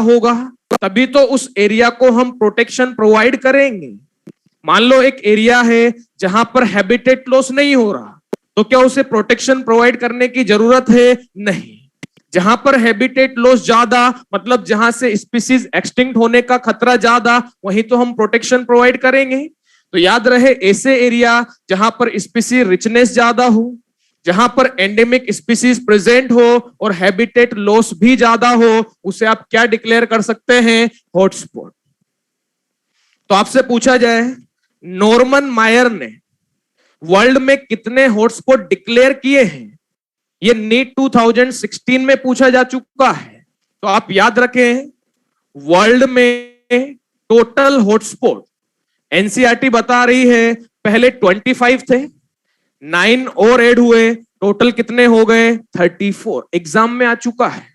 होगा तभी तो उस एरिया को हम प्रोटेक्शन प्रोवाइड करेंगे। मान लो एक एरिया है जहां पर हैबिटेट लॉस नहीं हो रहा, तो क्या उसे प्रोटेक्शन प्रोवाइड करने की जरूरत है? नहीं। जहां पर हैबिटेट लॉस ज्यादा, मतलब जहां से स्पीसीज एक्सटिंक्ट होने का खतरा ज्यादा, वहीं तो हम प्रोटेक्शन प्रोवाइड करेंगे। तो याद रहे, ऐसे एरिया जहां पर स्पीसीज रिचनेस ज्यादा हो, जहां पर एंडेमिक स्पीसीज प्रेजेंट हो और हैबिटेट लॉस भी ज्यादा हो, उसे आप क्या डिक्लेयर कर सकते हैं? हॉटस्पॉट। तो आपसे पूछा जाए, नॉर्मन मायर ने वर्ल्ड में कितने हॉटस्पॉट डिक्लेयर किए हैं? ये नीट 2016 में पूछा जा चुका है। तो आप याद रखें, वर्ल्ड में टोटल हॉटस्पॉट एनसीईआरटी बता रही है पहले 25 थे, 9 और ऐड हुए, टोटल कितने हो गए? 34। एग्जाम में आ चुका है।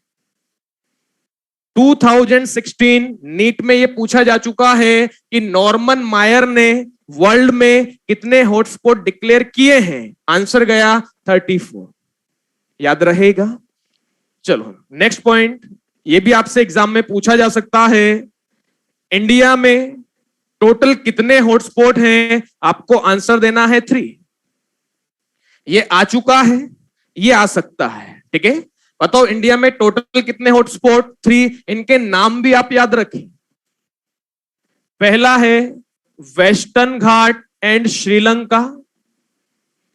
2016 नीट में यह पूछा जा चुका है कि नॉर्मन मायर ने वर्ल्ड में कितने हॉटस्पॉट डिक्लेयर किए हैं? आंसर गया 34। याद रहेगा। चलो नेक्स्ट पॉइंट, ये भी आपसे एग्जाम में पूछा जा सकता है। इंडिया में टोटल कितने हॉटस्पॉट हैं? आपको आंसर देना है 3। ये आ चुका है, ये आ सकता है, ठीक है। बताओ इंडिया में टोटल कितने हॉटस्पॉट? 3। इनके नाम भी आप याद रखें। पहला है western Ghat and Sri Lanka.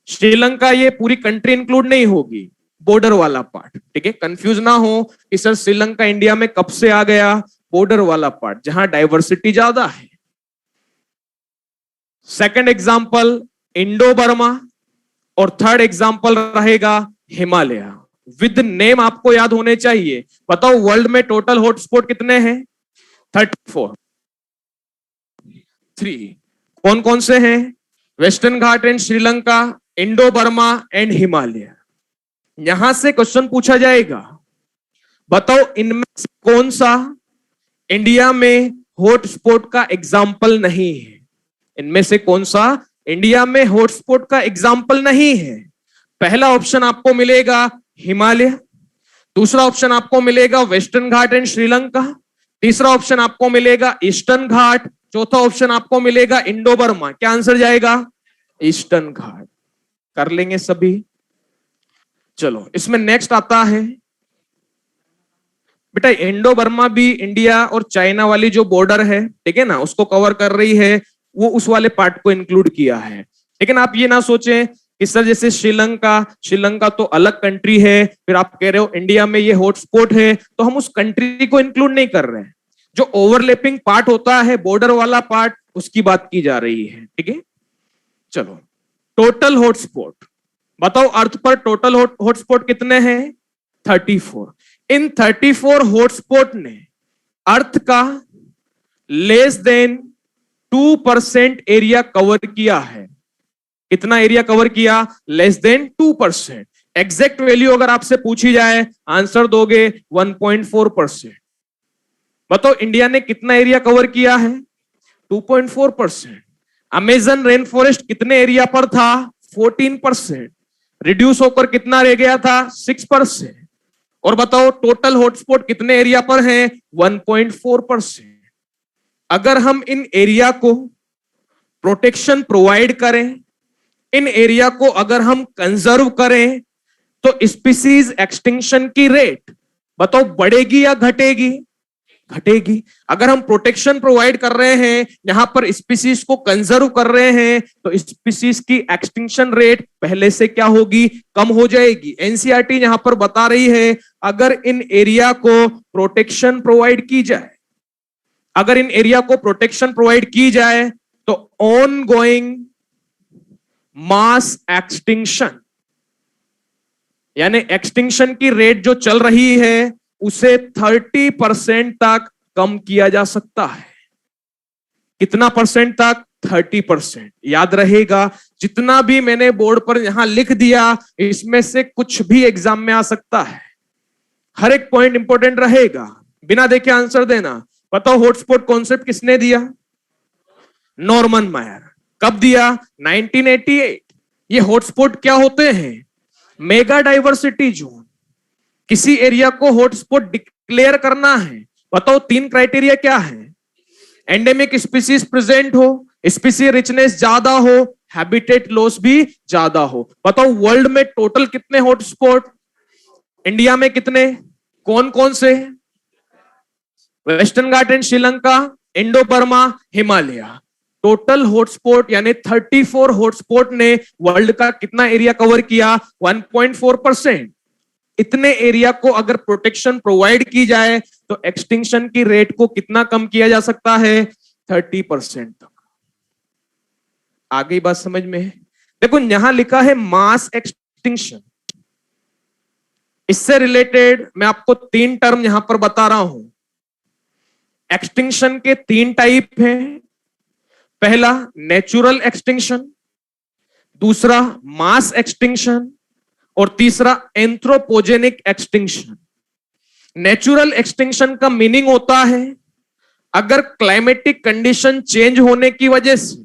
Sri Lanka ये पूरी कंट्री इंक्लूड नहीं होगी, बॉर्डर वाला पार्ट, ठीक है। कंफ्यूज ना हो कि सर श्रीलंका इंडिया में कब से आ गया? बॉर्डर वाला पार्ट जहां डाइवर्सिटी ज्यादा है। सेकंड एग्जांपल इंडो बर्मा, और थर्ड एग्जांपल रहेगा हिमालय। विद नेम आपको याद होने चाहिए। बताओ वर्ल्ड में टोटल हॉटस्पॉट कितने हैं? 34। 3 कौन कौन से हैं? Western Ghat and Sri Lanka, Indo Burma and Himalaya. यहां से क्वेश्चन पूछा जाएगा, बताओ इनमें से कौन सा इंडिया में हॉटस्पॉट का एग्जाम्पल नहीं है? इनमें से कौन सा इंडिया में हॉटस्पॉट का एग्जाम्पल नहीं है? पहला ऑप्शन आपको मिलेगा हिमालय, दूसरा ऑप्शन आपको मिलेगा वेस्टर्न घाट एंड श्रीलंका, तीसरा ऑप्शन आपको मिलेगा ईस्टर्न घाट, चौथा ऑप्शन आपको मिलेगा इंडो बर्मा। क्या आंसर जाएगा? ईस्टर्न घाट। कर लेंगे सभी। चलो इसमें नेक्स्ट आता है बेटा, इंडो बर्मा भी इंडिया और चाइना वाली जो बॉर्डर है, ठीक है ना, उसको कवर कर रही है, वो उस वाले पार्ट को इंक्लूड किया है। लेकिन आप ये ना सोचें कि सर जैसे श्रीलंका तो अलग कंट्री है, फिर आप कह रहे हो इंडिया में ये हॉटस्पॉट है, तो हम उस कंट्री को इंक्लूड नहीं कर रहे हैं। जो ओवरलैपिंग पार्ट होता है, बॉर्डर वाला पार्ट, उसकी बात की जा रही है, ठीक है। चलो टोटल हॉटस्पॉट बताओ, अर्थ पर टोटल हॉटस्पॉट कितने हैं? 34। इन 34 हॉटस्पॉट ने अर्थ का लेस देन 2% एरिया कवर किया है। कितना एरिया कवर किया? Less than 2%। एग्जैक्ट वैल्यू अगर आपसे पूछी जाए, आंसर दोगे 1.4%। बताओ इंडिया ने कितना एरिया कवर किया है? 2.4%। अमेजन रेन फॉरेस्ट कितने एरिया पर था? 14%। रिड्यूस होकर कितना रह गया था? 6%। और बताओ टोटल हॉटस्पॉट कितने एरिया पर हैं? 1.4%। अगर हम इन एरिया को प्रोटेक्शन प्रोवाइड करें, इन एरिया को अगर हम कंजर्व करें, तो स्पीसीज एक्सटिंक्शन की रेट बताओ बढ़ेगी या घटेगी? घटेगी। अगर हम प्रोटेक्शन प्रोवाइड कर रहे हैं, यहां पर स्पीसीज को कंजर्व कर रहे हैं, तो स्पीसीज की एक्सटिंक्शन रेट पहले से क्या होगी? कम हो जाएगी। एनसीईआरटी यहां पर बता रही है, अगर इन एरिया को प्रोटेक्शन प्रोवाइड की जाए, अगर इन एरिया को प्रोटेक्शन प्रोवाइड की जाए, तो ऑन गोइंग मास एक्सटिंक्शन, यानी एक्सटिंक्शन की रेट जो चल रही है, उसे 30% तक कम किया जा सकता है। कितना परसेंट तक? 30%। याद रहेगा, जितना भी मैंने बोर्ड पर यहां लिख दिया, इसमें से कुछ भी एग्जाम में आ सकता है। हर एक पॉइंट इंपॉर्टेंट रहेगा, बिना देखे आंसर देना। बताओ हॉटस्पॉट कॉन्सेप्ट किसने दिया? नॉर्मन मायर। कब दिया? 1988। ये हॉटस्पॉट क्या होते हैं? Mega diversity zone. किसी एरिया को हॉटस्पॉट डिक्लेयर करना है, बताओ तीन क्राइटेरिया क्या है? एंडेमिक स्पीसीज प्रेजेंट हो, स्पीसी रिचनेस ज्यादा हो, हैबिटेट लॉस भी ज्यादा हो। बताओ वर्ल्ड में टोटल कितने हॉटस्पॉट? इंडिया में कितने? कौन कौन से? Western Ghat and Sri Lanka, Indo Burma, Himalaya. Total hotspot यानी 34 हॉटस्पॉट ने वर्ल्ड का कितना एरिया कवर किया? 1.4%। इतने एरिया को अगर प्रोटेक्शन प्रोवाइड की जाए तो एक्सटिंक्शन की रेट को कितना कम किया जा सकता है? 30% तक। आ गई बात समझ में? देखो यहां लिखा है मास एक्सटिंक्शन। इससे रिलेटेड मैं आपको तीन टर्म यहां पर बता रहा हूं। एक्सटिंक्शन के तीन टाइप हैं। पहला नेचुरल एक्सटिंक्शन, दूसरा मास एक्सटिंक्शन और तीसरा एंथ्रोपोजेनिक एक्सटिंक्शन। नेचुरल एक्सटिंक्शन का मीनिंग होता है अगर क्लाइमेटिक कंडीशन चेंज होने की वजह से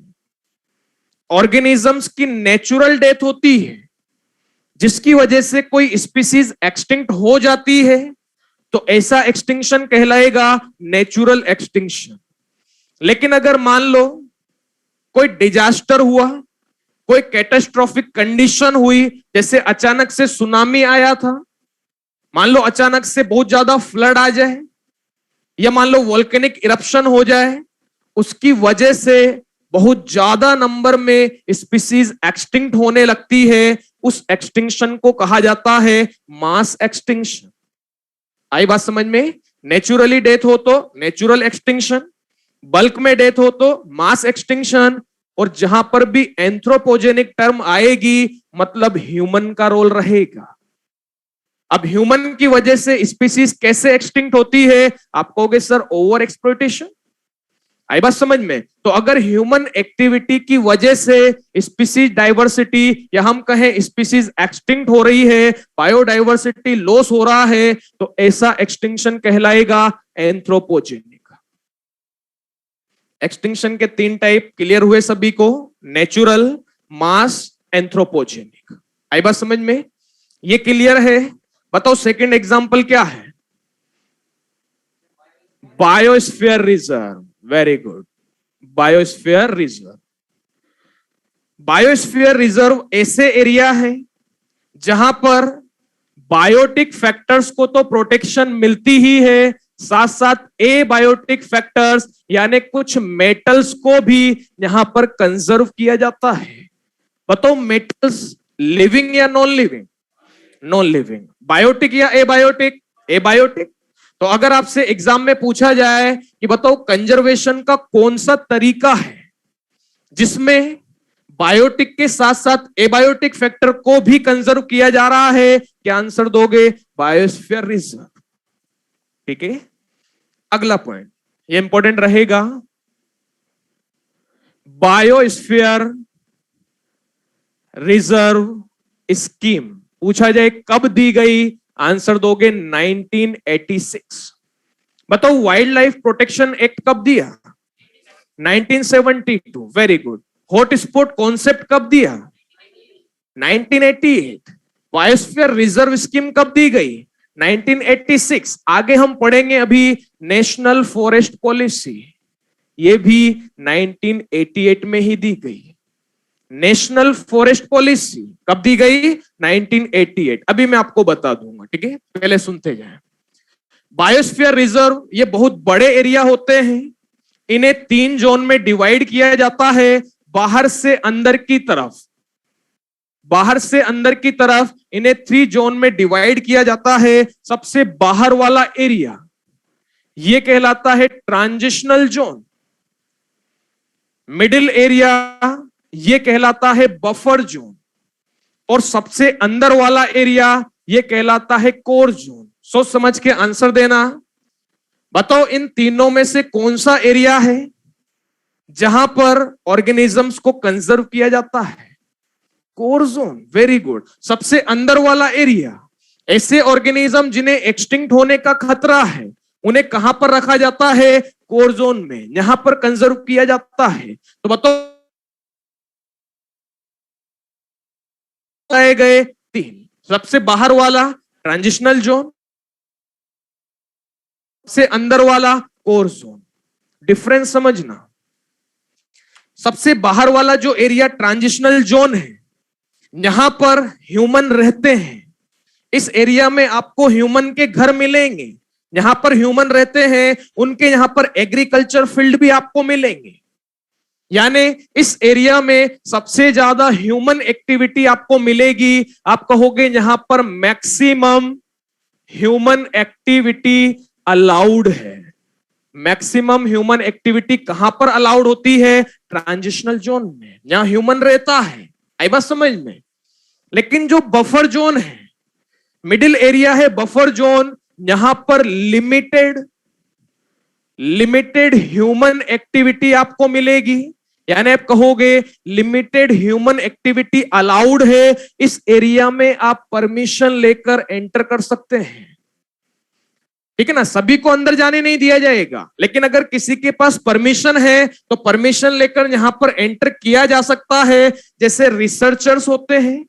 ऑर्गेनिजम्स की नेचुरल डेथ होती है, जिसकी वजह से कोई स्पीसीज एक्सटिंक्ट हो जाती है, तो ऐसा एक्सटिंक्शन कहलाएगा नेचुरल एक्सटिंक्शन। लेकिन अगर मान लो कोई डिजास्टर हुआ, कोई कैटास्ट्रोफिक कंडीशन हुई, जैसे अचानक से सुनामी आया था, मान लो अचानक से बहुत ज्यादा फ्लड आ जाए, या मान लो वोल्केनिक इरप्शन हो जाए, उसकी वजह से बहुत ज्यादा नंबर में स्पीसीज एक्सटिंक्ट होने लगती है, उस एक्सटिंक्शन को कहा जाता है मास एक्सटिंक्शन। आई बात समझ में? नेचुरली डेथ हो तो नेचुरल एक्सटिंक्शन, बल्क में डेथ हो तो मास एक्सटिंक्शन, और जहां पर भी एंथ्रोपोजेनिक टर्म आएगी मतलब ह्यूमन का रोल रहेगा। अब ह्यूमन की वजह से स्पीसीज कैसे एक्सटिंक्ट होती है? आप कहोगे सर ओवर एक्सप्लॉयटेशन। आई बात समझ में? तो अगर ह्यूमन एक्टिविटी की वजह से स्पीसीज डाइवर्सिटी या हम कहें स्पीसीज एक्सटिंक्ट हो रही है, बायोडाइवर्सिटी लॉस हो रहा है, तो ऐसा एक्सटिंक्शन कहलाएगा एंथ्रोपोजेनिक। एक्सटिंक्शन के तीन टाइप क्लियर हुए सभी को? नेचुरल, मास, एंथ्रोपोजेनिक। आई बात समझ में? ये क्लियर है? बताओ सेकंड एग्जांपल क्या है? Biosphere reserve. Very good. Biosphere reserve. Biosphere reserve ऐसे एरिया है जहां पर बायोटिक फैक्टर्स को तो प्रोटेक्शन मिलती ही है, साथ साथ ए बायोटिक फैक्टर्स यानी कुछ मेटल्स को भी यहां पर कंजर्व किया जाता है। बताओ मेटल्स लिविंग या non living? Non living. Biotic या एबायोटिक? एबायोटिक। तो अगर आपसे एग्जाम में पूछा जाए कि बताओ कंजर्वेशन का कौन सा तरीका है जिसमें बायोटिक के साथ साथ एबायोटिक फैक्टर को भी कंजर्व किया जा रहा है, क्या आंसर दोगे? Biosphere reserve. ठीक है, अगला पॉइंट ये इंपॉर्टेंट रहेगा। बायोस्फीयर रिजर्व स्कीम पूछा जाए कब दी गई, आंसर दोगे 1986। बताओ वाइल्ड लाइफ प्रोटेक्शन एक्ट कब दिया? 1972। Very good. हॉटस्पॉट कॉन्सेप्ट कब दिया? 1988। बायोस्फीयर रिजर्व स्कीम कब दी गई? 1986। आगे हम पढ़ेंगे अभी नेशनल फॉरेस्ट पॉलिसी, ये भी 1988 में ही दी गई। नेशनल फॉरेस्ट पॉलिसी कब दी गई? 1988। अभी मैं आपको बता दूंगा, ठीक है, पहले सुनते जाएं। बायोस्फीयर रिजर्व ये बहुत बड़े एरिया होते हैं, इन्हें तीन जोन में डिवाइड किया जाता है। बाहर से अंदर की तरफ, बाहर से अंदर की तरफ इन्हें 3 जोन में डिवाइड किया जाता है। सबसे बाहर वाला एरिया ये कहलाता है ट्रांजिशनल जोन। मिडिल एरिया ये कहलाता है बफर जोन, और सबसे अंदर वाला एरिया ये कहलाता है कोर जोन। सोच समझ के आंसर देना। बताओ इन तीनों में से कौन सा एरिया है जहां पर ऑर्गेनिजम्स को कंजर्व किया जाता है? Core zone. Very good. सबसे अंदर वाला एरिया, ऐसे ऑर्गेनिज्म जिन्हें एक्सटिंक्ट होने का खतरा है उन्हें कहां पर रखा जाता है? कोर जोन में, यहां पर कंजर्व किया जाता है। तो बताओ गए 3। सबसे बाहर वाला ट्रांजिशनल जोन, सबसे अंदर वाला कोर जोन। डिफरेंस समझना, सबसे बाहर वाला जो एरिया ट्रांजिशनल जोन है, यहां पर ह्यूमन रहते हैं। इस एरिया में आपको ह्यूमन के घर मिलेंगे, यहां पर ह्यूमन रहते हैं, उनके यहां पर एग्रीकल्चर फील्ड भी आपको मिलेंगे। यानी इस एरिया में सबसे ज्यादा ह्यूमन एक्टिविटी आपको मिलेगी। आप कहोगे यहां पर मैक्सिमम ह्यूमन एक्टिविटी अलाउड है। मैक्सिमम ह्यूमन एक्टिविटी कहां पर अलाउड होती है? ट्रांजिशनल जोन में, यहां ह्यूमन रहता है। आई बात समझ में? लेकिन जो बफर जोन है, मिडिल एरिया है बफर जोन, यहां पर लिमिटेड ह्यूमन एक्टिविटी आपको मिलेगी। यानी आप कहोगे लिमिटेड ह्यूमन एक्टिविटी अलाउड है, इस एरिया में आप परमिशन लेकर एंटर कर सकते हैं। ठीक है ना, सभी को अंदर जाने नहीं दिया जाएगा, लेकिन अगर किसी के पास परमिशन है तो परमिशन लेकर यहां पर एंटर किया जा सकता है। जैसे रिसर्चर्स होते हैं,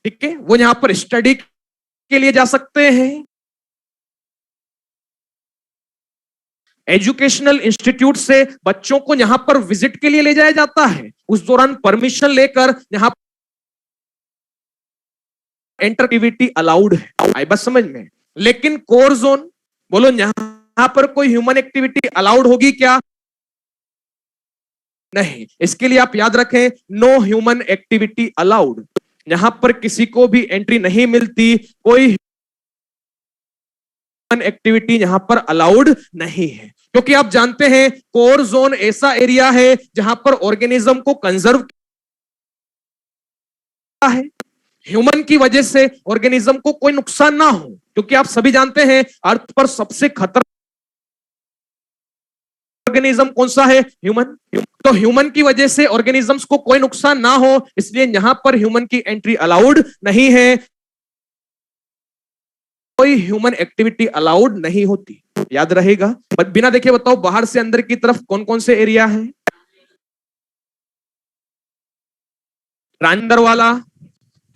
ठीक है, वो यहां पर स्टडी के लिए जा सकते हैं। एजुकेशनल इंस्टीट्यूट से बच्चों को यहां पर विजिट के लिए ले जाया जाता है, उस दौरान परमिशन लेकर यहां एंटर एक्टिविटी अलाउड है। आई बात समझ में? लेकिन कोर जोन, बोलो यहां पर कोई ह्यूमन एक्टिविटी अलाउड होगी क्या? नहीं। इसके लिए आप याद रखें, नो ह्यूमन एक्टिविटी अलाउड। यहां पर किसी को भी एंट्री नहीं मिलती, कोई ह्यूमन एक्टिविटी यहां पर अलाउड नहीं है। क्योंकि आप जानते हैं कोर जोन ऐसा एरिया है जहां पर ऑर्गेनिज्म को कंजर्व है, ह्यूमन की वजह से ऑर्गेनिज्म को कोई नुकसान ना हो। क्योंकि आप सभी जानते हैं अर्थ पर सबसे खतरनाक ऑर्गेनिज्म कौन सा है? ह्यूमन। तो ह्यूमन की वजह से ऑर्गेनिजम्स को कोई नुकसान ना हो, इसलिए यहां पर ह्यूमन की एंट्री अलाउड नहीं है, कोई ह्यूमन एक्टिविटी अलाउड नहीं होती। याद रहेगा। बिना देखे बताओ, बाहर से अंदर की तरफ कौन कौन से एरिया है? अंदर वाला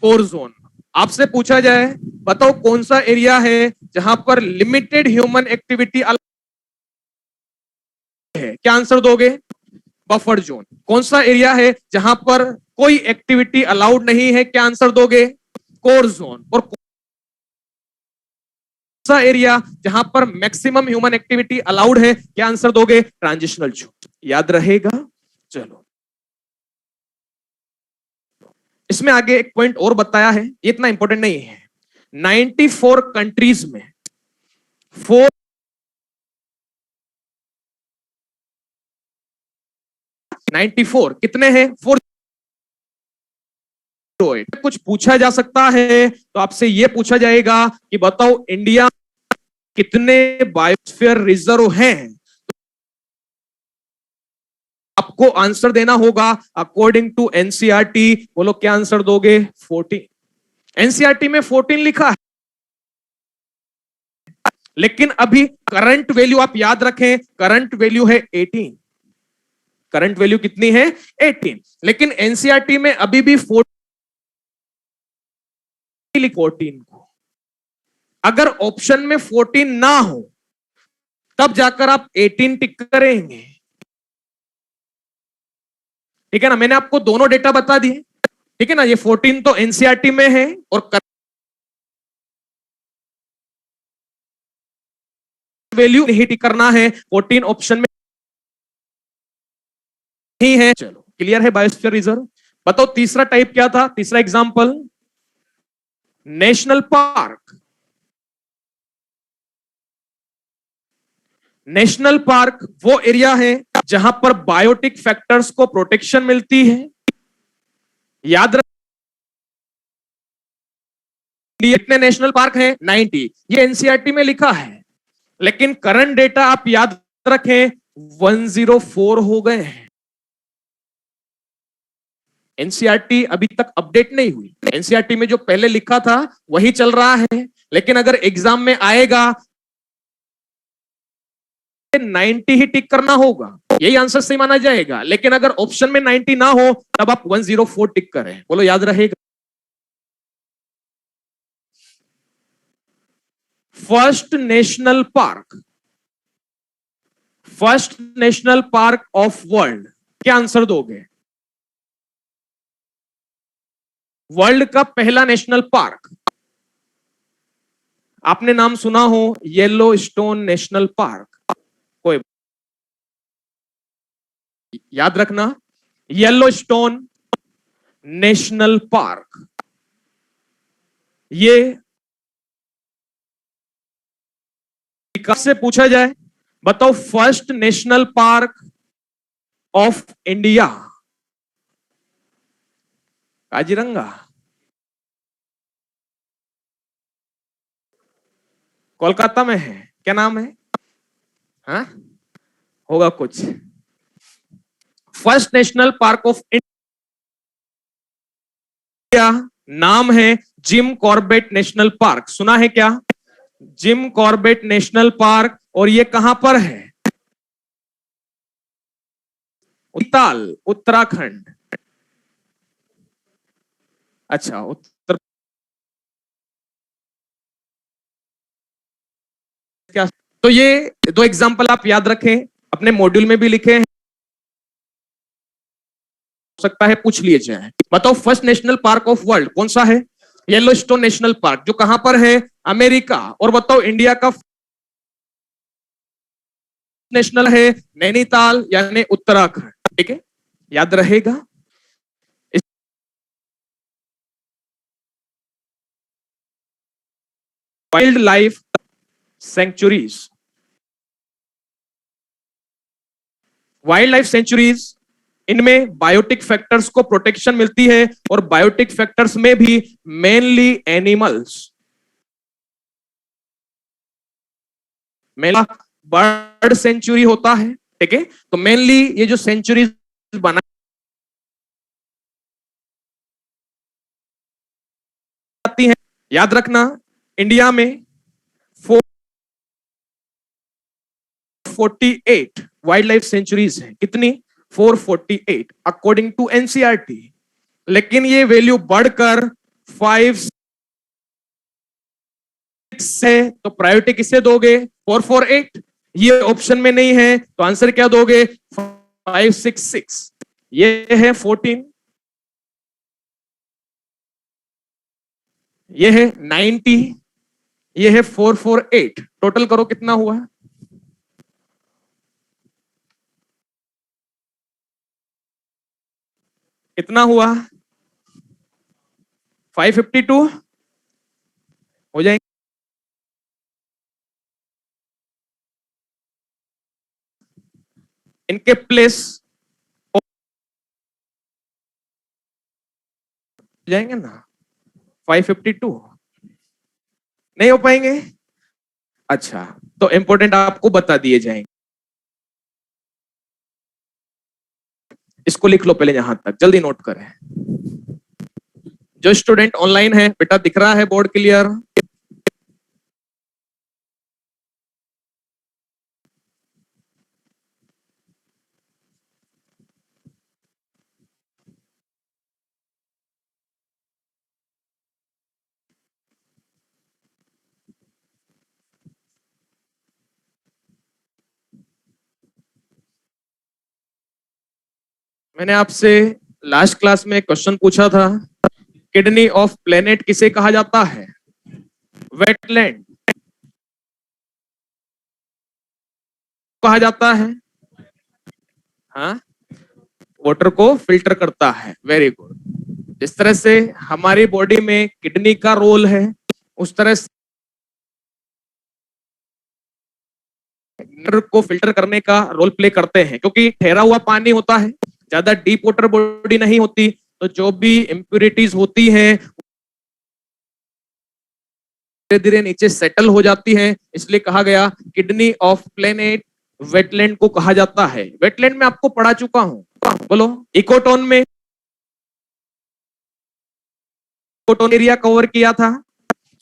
कोर जोन। आपसे पूछा जाए बताओ कौन सा एरिया है जहां पर लिमिटेड ह्यूमन एक्टिविटी है, क्या आंसर दोगे? Buffer zone. कौन सा एरिया है जहां पर कोई एक्टिविटी अलाउड नहीं है, क्या आंसर दोगे? Core zone. और कौन सा एरिया जहां पर मैक्सिमम ह्यूमन एक्टिविटी अलाउड है, क्या आंसर दोगे? Transitional zone. याद रहेगा। चलो, इसमें आगे एक पॉइंट और बताया है, ये इतना इंपॉर्टेंट नहीं है। 94 कंट्रीज में 94 कितने हैं? 4। कुछ पूछा जा सकता है तो आपसे यह पूछा जाएगा कि बताओ इंडिया कितने बायोस्फीयर रिजर्व हैं। आपको आंसर देना होगा अकॉर्डिंग टू एनसीईआरटी। बोलो क्या आंसर दोगे? 14। एनसीईआरटी में 14 लिखा है, लेकिन अभी करंट वैल्यू आप याद रखें, करंट वैल्यू है 18। करंट वैल्यू कितनी है? 18। लेकिन एनसीईआरटी में अभी भी 14 को, अगर ऑप्शन में 14 ना हो तब जाकर आप 18 टिक करेंगे। ठीक है ना, मैंने आपको दोनों डेटा बता दिए। ठीक है ना, ये 14 तो एनसीईआरटी में है और वैल्यू नहीं टिक करना है, 14 ऑप्शन में नहीं है। चलो, क्लियर है बायोस्फीयर रिजर्व। बताओ तीसरा टाइप क्या था? तीसरा example national park. National park वो एरिया है जहां पर बायोटिक फैक्टर्स को प्रोटेक्शन मिलती है। याद रख, कितने नेशनल पार्क हैं? 90। ये एनसीईआरटी में लिखा है, लेकिन करंट डेटा आप याद रखें 104 हो गए हैं। एनसीईआरटी अभी तक अपडेट नहीं हुई। एनसीईआरटी में जो पहले लिखा था वही चल रहा है, लेकिन अगर एग्जाम में आएगा 90 ही टिक करना होगा, यही आंसर सही माना जाएगा। लेकिन अगर ऑप्शन में 90 ना हो तब आप 104 टिक करें। बोलो याद रहेगा। First national park, first national park of world, क्या आंसर दोगे? वर्ल्ड का पहला नेशनल पार्क, आपने नाम सुना हो येलो स्टोन नेशनल पार्क, कोई याद रखना, येलो स्टोन नेशनल पार्क, ये से पूछा जाए, बताओ first national park of India, Kaziranga, Kolkata में है, क्या नाम है? हाँ, होगा कुछ। First national park of India नाम है जिम कॉर्बेट नेशनल पार्क, सुना है क्या? जिम कॉर्बेट नेशनल पार्क, और ये कहां पर है? उत्ताल, उत्तराखंड। अच्छा, उत्तर, क्या? तो ये दो एग्जांपल आप याद रखें, अपने मॉड्यूल में भी लिखे हैं, हो सकता है पूछ लिए जाए। बताओ first national park of world कौन सा है? येलोस्टोन नेशनल पार्क, जो कहां पर है? अमेरिका। और बताओ इंडिया का नेशनल है नैनीताल यानी उत्तराखंड, ठीक है, याद रहेगा। Wild life sanctuaries, wild life sanctuaries, इनमें बायोटिक फैक्टर्स को प्रोटेक्शन मिलती है, और बायोटिक फैक्टर्स में भी मेनली एनिमल्स, बर्ड सेंचुरी होता है, ठीक है। तो मेनली ये जो सेंचुरीज बना जाती हैं, याद रखना, इंडिया में 448 वाइल्ड लाइफ सेंचुरीज हैं। कितनी? 448 अकॉर्डिंग टू एनसीईआरटी। लेकिन ये वैल्यू बढ़कर 5 है, तो प्रायोरिटी किसे दोगे? 448, ये ऑप्शन में नहीं है, तो आंसर क्या दोगे? 566। ये है 14, ये है 90, ये है 448। टोटल करो कितना हुआ? कितना हुआ? 552 हो जाएंगे। इनके प्लेस हो जाएंगे ना, 552 नहीं हो पाएंगे। अच्छा, तो इंपॉर्टेंट आपको बता दिए जाएंगे, इसको लिख लो पहले, यहां तक जल्दी नोट करें। जो स्टूडेंट ऑनलाइन है, बेटा दिख रहा है बोर्ड क्लियर? मैंने आपसे लास्ट क्लास में क्वेश्चन पूछा था, किडनी ऑफ प्लेनेट किसे कहा जाता है? वेटलैंड कहा जाता है। हाँ, वाटर को फिल्टर करता है, वेरी गुड। जिस तरह से हमारी बॉडी में किडनी का रोल है, उस तरह से वाटर को फिल्टर करने का रोल प्ले करते हैं, क्योंकि ठहरा हुआ पानी होता है, ज्यादा डीप वाटर बॉडी नहीं होती, तो जो भी इम्प्यूरिटीज होती हैं धीरे धीरे नीचे सेटल हो जाती हैं, इसलिए कहा गया किडनी ऑफ प्लेनेट वेटलैंड को कहा जाता है। वेटलैंड में आपको पढ़ा चुका हूं, बोलो। इकोटोन में, इकोटोन एरिया कवर किया था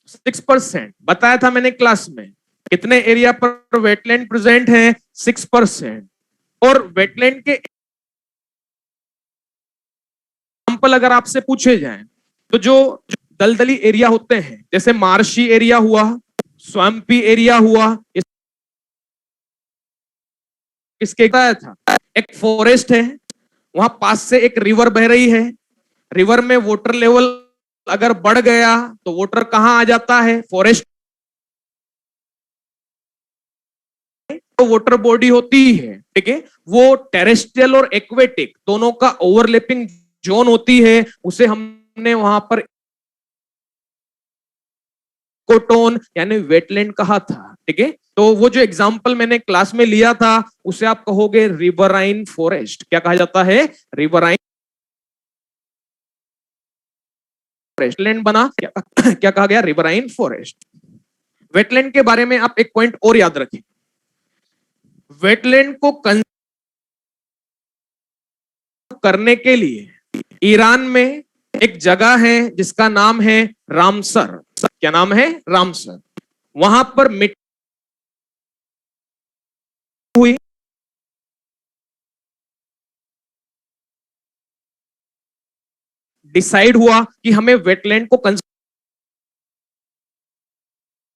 6%, बताया था मैंने क्लास में। कितने एरिया पर वेटलैंड प्रेजेंट है? 6%। और वेटलैंड के एग्जांपल अगर आपसे पूछे जाएं, तो जो दलदली एरिया होते हैं, जैसे मार्शी एरिया हुआ, स्वैम्पी एरिया हुआ, किसके था? एक फॉरेस्ट है, वहां पास से एक रिवर बह रही है, रिवर में वाटर लेवल अगर बढ़ गया तो वाटर कहां आ जाता है? फॉरेस्ट। तो वाटर बॉडी होती है, ठीक है, वो टेरेस्ट्रियल और एक्वेटिक दोनों का ओवरलैपिंग जोन होती है, उसे हमने वहां पर कोटोन यानी वेटलैंड कहा था, ठीक है। तो वो जो एग्जांपल मैंने क्लास में लिया था उसे आप कहोगे रिवराइन फॉरेस्ट। क्या कहा जाता है? Riverine forest. लैंड बना क्या, क्या कहा गया? Riverine forest. वेटलैंड के बारे में आप एक पॉइंट और याद रखें, वेटलैंड को कंजर्व करने के लिए ईरान में एक जगह है जिसका नाम है रामसर। क्या नाम है? रामसर। वहां पर मिट्टी हुई, डिसाइड हुआ कि हमें वेटलैंड को कंजर्व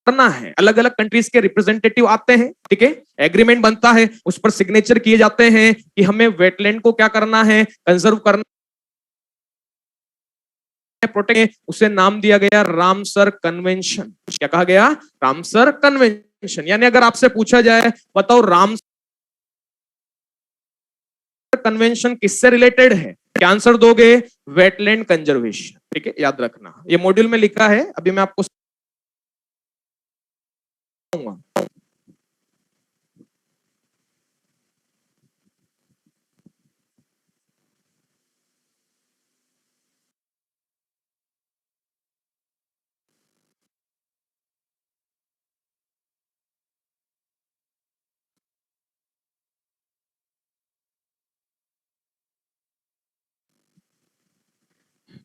करना है। अलग अलग कंट्रीज के रिप्रेजेंटेटिव आते हैं, ठीक है, एग्रीमेंट बनता है, उस पर सिग्नेचर किए जाते हैं कि हमें वेटलैंड को क्या करना है? कंजर्व करना है, प्रोटेक्ट। उसे नाम दिया गया रामसर कन्वेंशन। क्या कहा गया? Ramsar convention. यानी अगर आपसे पूछा जाए बताओ रामसर कन्वेंशन किससे रिलेटेड है, क्या आंसर दोगे? वेटलैंड कंजर्वेशन, ठीक है, याद रखना। ये मॉड्यूल में लिखा है, अभी मैं आपको समझाऊंगा।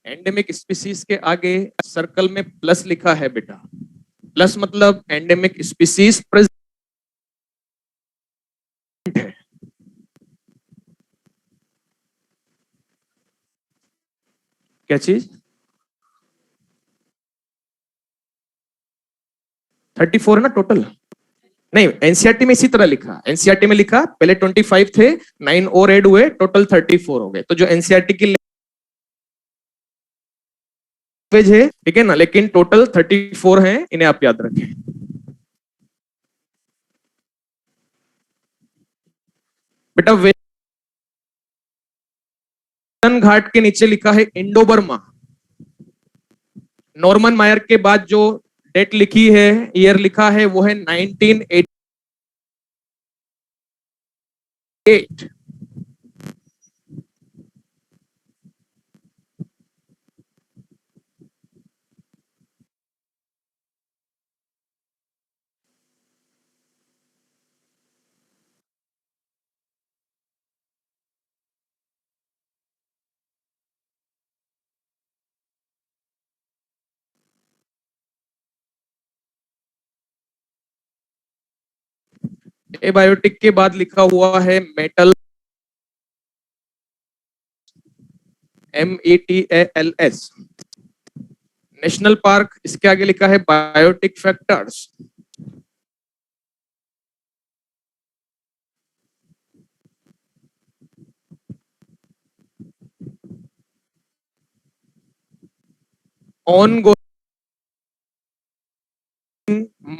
एंडेमिक स्पीसीज के आगे सर्कल में प्लस लिखा है बेटा। प्लस मतलब एंडेमिक स्पीसीज प्रेजेंट है। क्या चीज? 34 है ना टोटल? नहीं, एनसीईआरटी में इसी तरह लिखा, एनसीईआरटी में लिखा पहले 25 थे, 9 और ऐड हुए, टोटल 34 हो गए। तो जो एनसीईआरटी की लैंग्वेज है, ठीक है ना, लेकिन टोटल 34 हैं, इन्हें आप याद रखें। बेटा वेस्टर्न घाट के नीचे लिखा है इंडो बर्मा। नॉर्मन मायर के बाद जो डेट लिखी है, ईयर लिखा है, वो है 1988। एबायोटिक के बाद लिखा हुआ है मेटल, METALS। नेशनल पार्क, इसके आगे लिखा है biotic factors. On going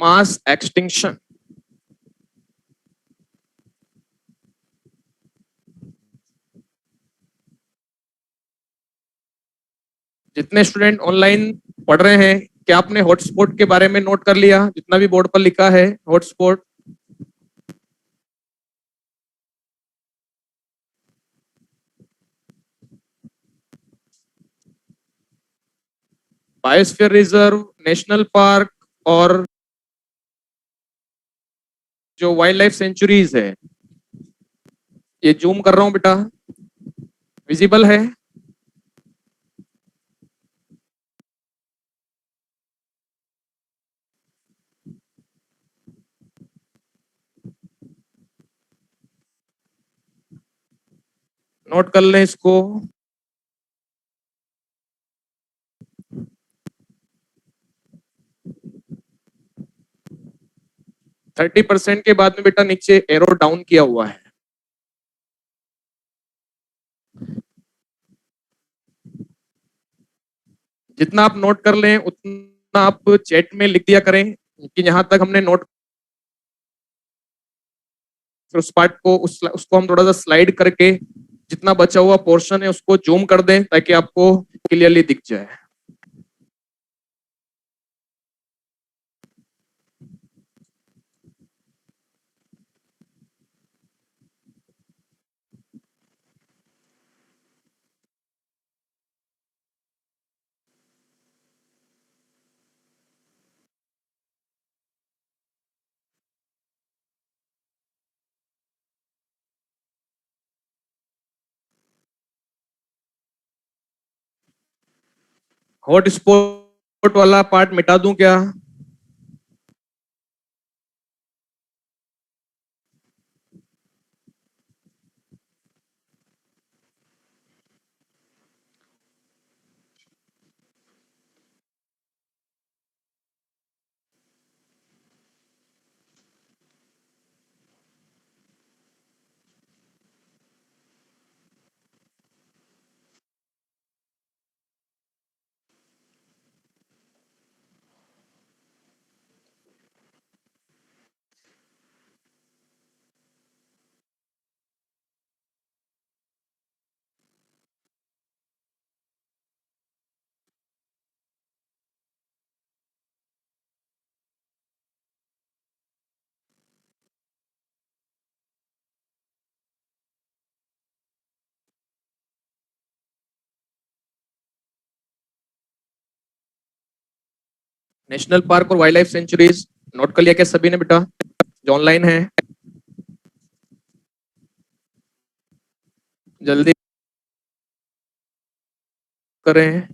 mass extinction. जितने स्टूडेंट ऑनलाइन पढ़ रहे हैं, क्या आपने हॉटस्पॉट के बारे में नोट कर लिया? जितना भी बोर्ड पर लिखा है hotspot. Biosphere reserve, national park और जो वाइल्ड लाइफ सेंचुरीज है, ये जूम कर रहा हूं बेटा, विजिबल है? नोट कर लें इसको। 30% के बाद में बेटा नीचे एरो डाउन किया हुआ है। जितना आप नोट कर लें उतना आप चैट में लिख दिया करें कि यहां तक हमने नोट, फिर उस पार्ट को उसको हम थोड़ा सा स्लाइड करके जितना बचा हुआ पोर्शन है उसको जूम कर दें ताकि आपको क्लियरली दिख जाए। हॉट स्पॉट वाला पार्ट मिटा दूं क्या? नेशनल पार्क और वाइल्ड लाइफ सेंचुरीज नोट कर लिया क्या सभी ने बेटा जो ऑनलाइन है? जल्दी करें।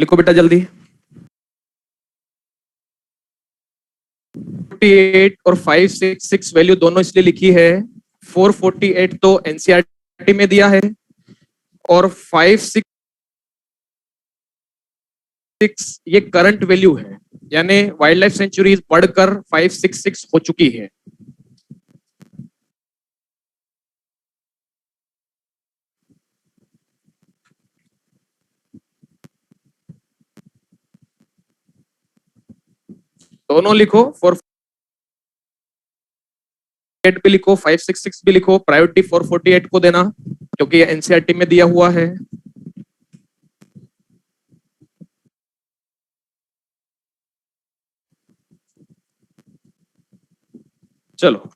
लिखो बेटा जल्दी। 48 और 566 वैल्यू दोनों इसलिए लिखी है, 448 तो एनसीईआरटी में दिया है और 566 ये करंट वैल्यू है, यानी वाइल्ड लाइफ सेंचुरीज बढ़कर 566 हो चुकी है। दोनों लिखो, 448 भी लिखो, 566 भी लिखो। प्रायोरिटी 448 को देना क्योंकि ये एनसीईआरटी में दिया हुआ है। चलो,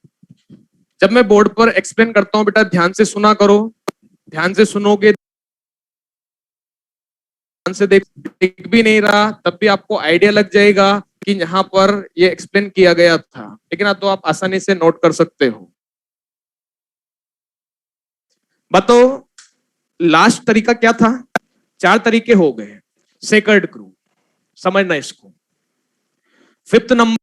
जब मैं बोर्ड पर एक्सप्लेन करता हूं बेटा ध्यान से सुना करो, ध्यान से सुनोगे, ध्यान से दिख भी नहीं रहा तब भी आपको आइडिया लग जाएगा कि यहाँ पर ये एक्सप्लेन किया गया था, लेकिन आप तो आप आसानी से नोट कर सकते हो। बताओ लास्ट तरीका क्या था? 4 तरीके हो गए। सेकंड क्रू, समझना इसको। फिफ्थ नंबर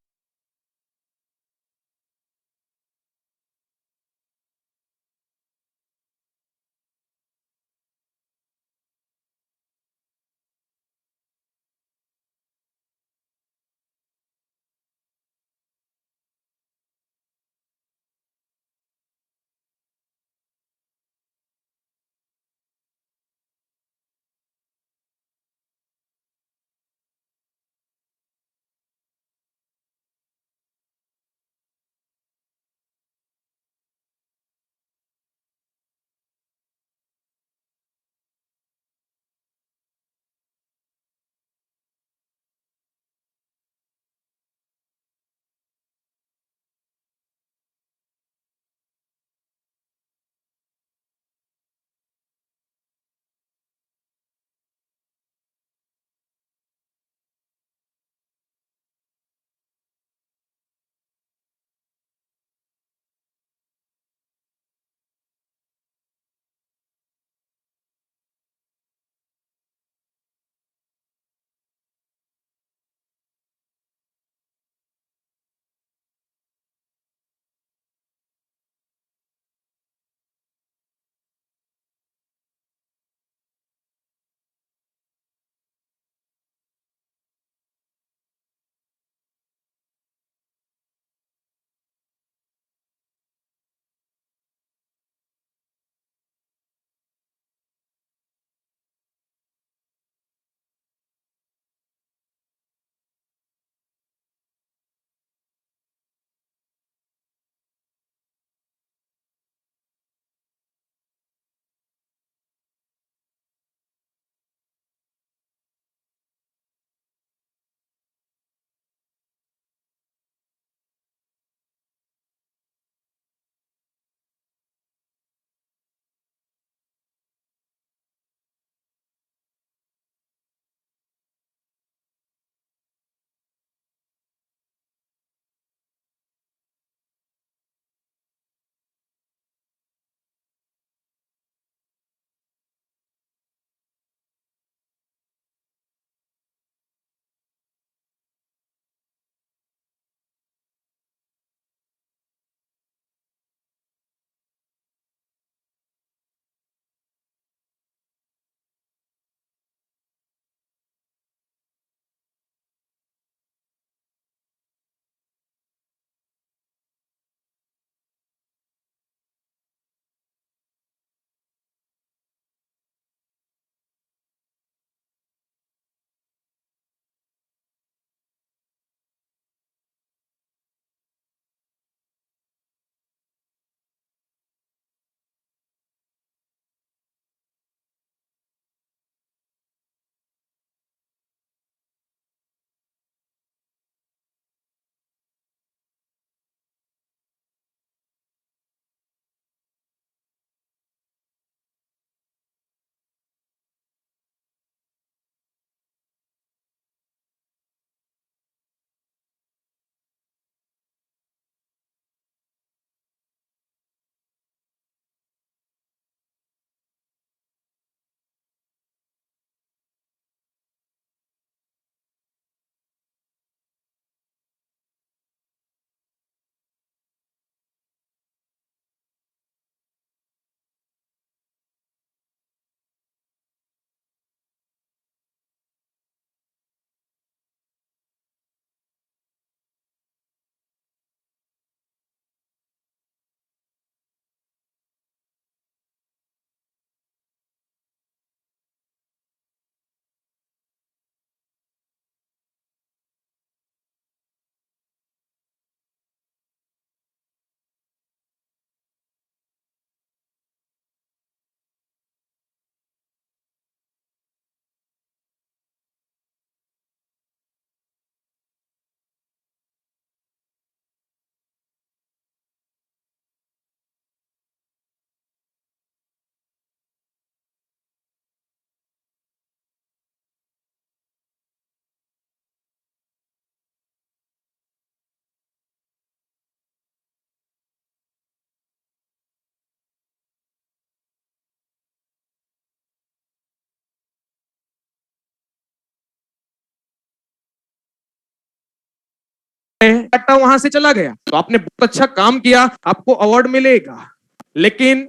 डाटा वहां से चला गया, तो आपने बहुत अच्छा काम किया, आपको अवार्ड मिलेगा। लेकिन